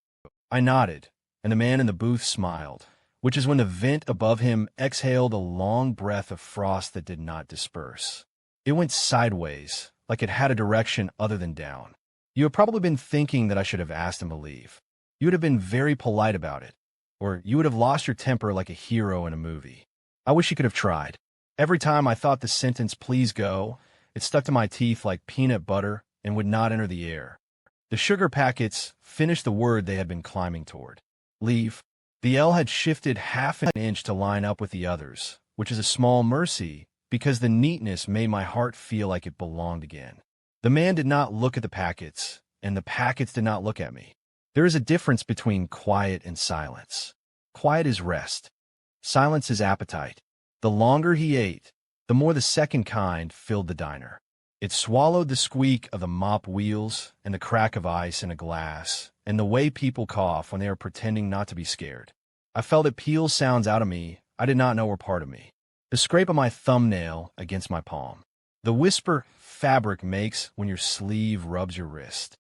I nodded, and the man in the booth smiled, which is when the vent above him exhaled a long breath of frost that did not disperse. It went sideways, like it had a direction other than down. You have probably been thinking that I should have asked him to leave. You would have been very polite about it, or you would have lost your temper like a hero in a movie. I wish you could have tried. Every time I thought the sentence, "please go," it stuck to my teeth like peanut butter and would not enter the air. The sugar packets finished the word they had been climbing toward. Leave. The L had shifted half an inch to line up with the others, which is a small mercy because the neatness made my heart feel like it belonged again. The man did not look at the packets, and the packets did not look at me. There is a difference between quiet and silence. Quiet is rest. Silence is appetite. The longer he ate, the more the second kind filled the diner. It swallowed the squeak of the mop wheels and the crack of ice in a glass and the way people cough when they are pretending not to be scared. I felt it peel sounds out of me I did not know were part of me. The scrape of my thumbnail against my palm. The whisper fabric makes when your sleeve rubs your wrist.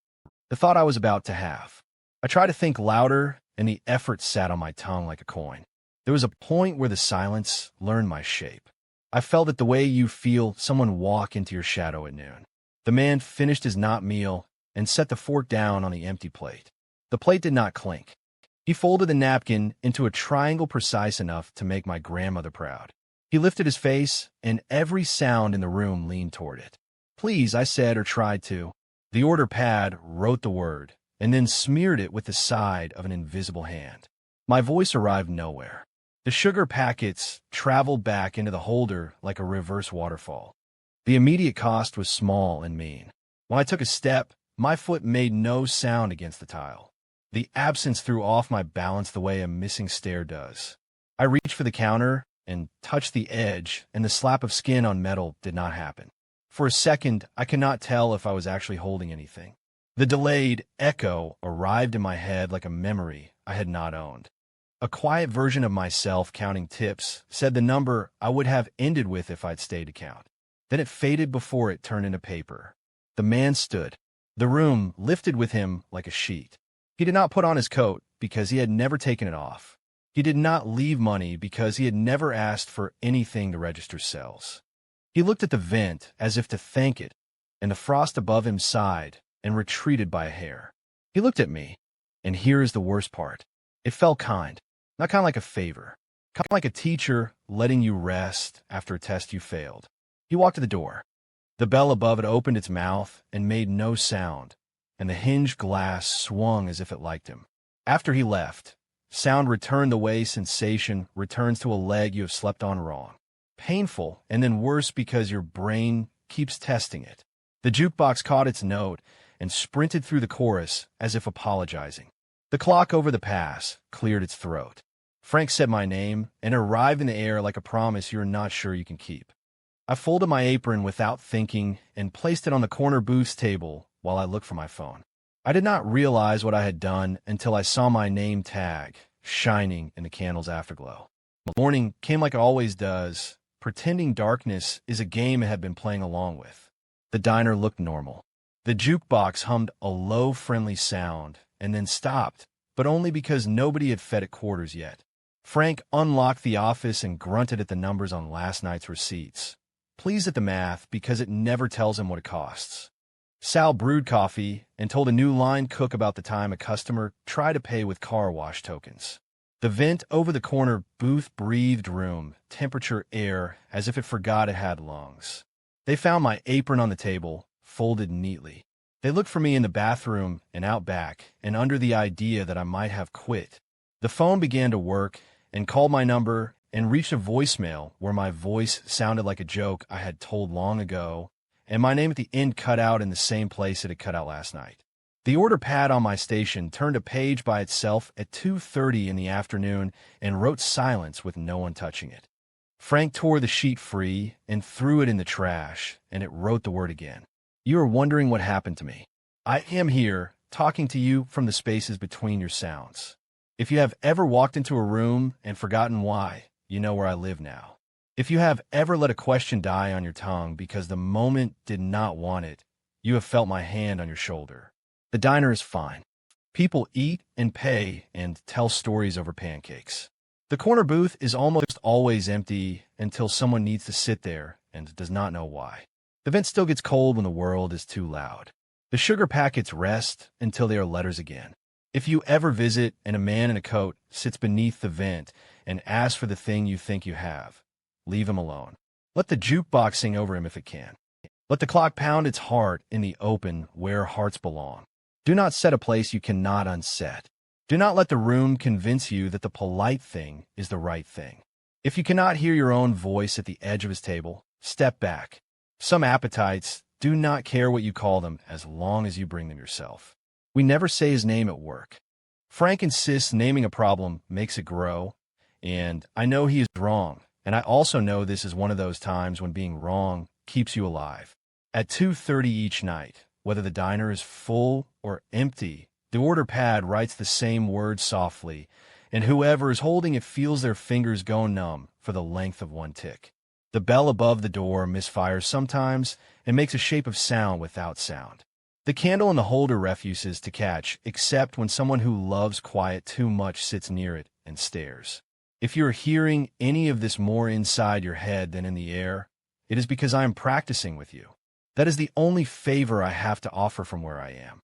The thought I was about to have. I tried to think louder, and the effort sat on my tongue like a coin. There was a point where the silence learned my shape. I felt it the way you feel someone walk into your shadow at noon. The man finished his not meal and set the fork down on the empty plate. The plate did not clink. He folded the napkin into a triangle precise enough to make my grandmother proud. He lifted his face, and every sound in the room leaned toward it. Please, I said or tried to. The order pad wrote the word, and then smeared it with the side of an invisible hand. My voice arrived nowhere. The sugar packets traveled back into the holder like a reverse waterfall. The immediate cost was small and mean. When I took a step, my foot made no sound against the tile. The absence threw off my balance the way a missing stair does. I reached for the counter and touched the edge, and the slap of skin on metal did not happen. For a second, I could not tell if I was actually holding anything. The delayed echo arrived in my head like a memory I had not owned. A quiet version of myself counting tips said the number I would have ended with if I'd stayed to count. Then it faded before it turned into paper. The man stood. The room lifted with him like a sheet. He did not put on his coat because he had never taken it off. He did not leave money because he had never asked for anything to register cells. He looked at the vent as if to thank it, and the frost above him sighed and retreated by a hair. He looked at me, and here is the worst part. It felt kind, not kind of like a favor, kind of like a teacher letting you rest after a test you failed. He walked to the door. The bell above it opened its mouth and made no sound, and the hinged glass swung as if it liked him. After he left, sound returned the way sensation returns to a leg you have slept on wrong. Painful, and then worse because your brain keeps testing it. The jukebox caught its note and sprinted through the chorus as if apologizing. The clock over the pass cleared its throat. Frank said my name and arrived in the air like a promise you're not sure you can keep. I folded my apron without thinking and placed it on the corner booth's table while I looked for my phone. I did not realize what I had done until I saw my name tag shining in the candle's afterglow. The morning came like it always does. Pretending darkness is a game I had been playing along with. The diner looked normal. The jukebox hummed a low, friendly sound and then stopped, but only because nobody had fed it quarters yet. Frank unlocked the office and grunted at the numbers on last night's receipts, pleased at the math because it never tells him what it costs. Sal brewed coffee and told a new line cook about the time a customer tried to pay with car wash tokens. The vent over the corner booth breathed room temperature air as if it forgot it had lungs. They found my apron on the table, folded neatly. They looked for me in the bathroom and out back and under the idea that I might have quit. The phone began to work and called my number and reached a voicemail where my voice sounded like a joke I had told long ago, and my name at the end cut out in the same place it had cut out last night. The order pad on my station turned a page by itself at 2:30 in the afternoon and wrote silence with no one touching it. Frank tore the sheet free and threw it in the trash, and it wrote the word again. You are wondering what happened to me. I am here, talking to you from the spaces between your sounds. If you have ever walked into a room and forgotten why, you know where I live now. If you have ever let a question die on your tongue because the moment did not want it, you have felt my hand on your shoulder. The diner is fine. People eat and pay and tell stories over pancakes. The corner booth is almost always empty until someone needs to sit there and does not know why. The vent still gets cold when the world is too loud. The sugar packets rest until they are letters again. If you ever visit and a man in a coat sits beneath the vent and asks for the thing you think you have, leave him alone. Let the jukebox sing over him if it can. Let the clock pound its heart in the open where hearts belong. Do not set a place you cannot unset. Do not let the room convince you that the polite thing is the right thing. If you cannot hear your own voice at the edge of his table, step back. Some appetites do not care what you call them as long as you bring them yourself. We never say his name at work. Frank insists naming a problem makes it grow, and I know he is wrong, and I also know this is one of those times when being wrong keeps you alive. At 2:30 each night, whether the diner is full or empty, the order pad writes the same word softly, and whoever is holding it feels their fingers go numb for the length of one tick. The bell above the door misfires sometimes and makes a shape of sound without sound. The candle in the holder refuses to catch, except when someone who loves quiet too much sits near it and stares. If you're hearing any of this more inside your head than in the air, it is because I am practicing with you. That is the only favor I have to offer from where I am.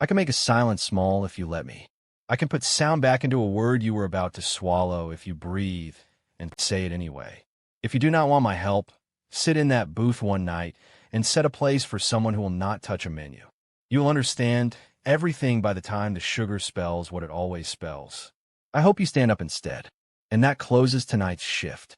I can make a silence small if you let me. I can put sound back into a word you were about to swallow if you breathe and say it anyway. If you do not want my help, sit in that booth one night and set a place for someone who will not touch a menu. You'll understand everything by the time the sugar spells what it always spells. I hope you stand up instead. And that closes tonight's shift.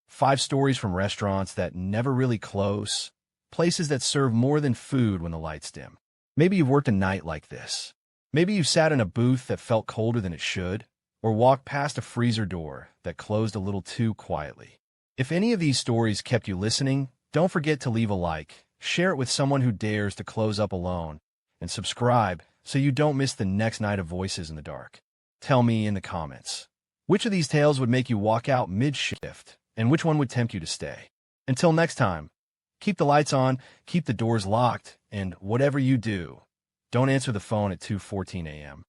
5 stories from restaurants that never really close, places that serve more than food when the lights dim. Maybe you've worked a night like this. Maybe you've sat in a booth that felt colder than it should, or walked past a freezer door that closed a little too quietly. If any of these stories kept you listening, don't forget to leave a like, share it with someone who dares to close up alone, and subscribe so you don't miss the next night of Voices in the Dark. Tell me in the comments, which of these tales would make you walk out mid-shift, and which one would tempt you to stay? Until next time, keep the lights on, keep the doors locked, and whatever you do, don't answer the phone at 2:14 a.m.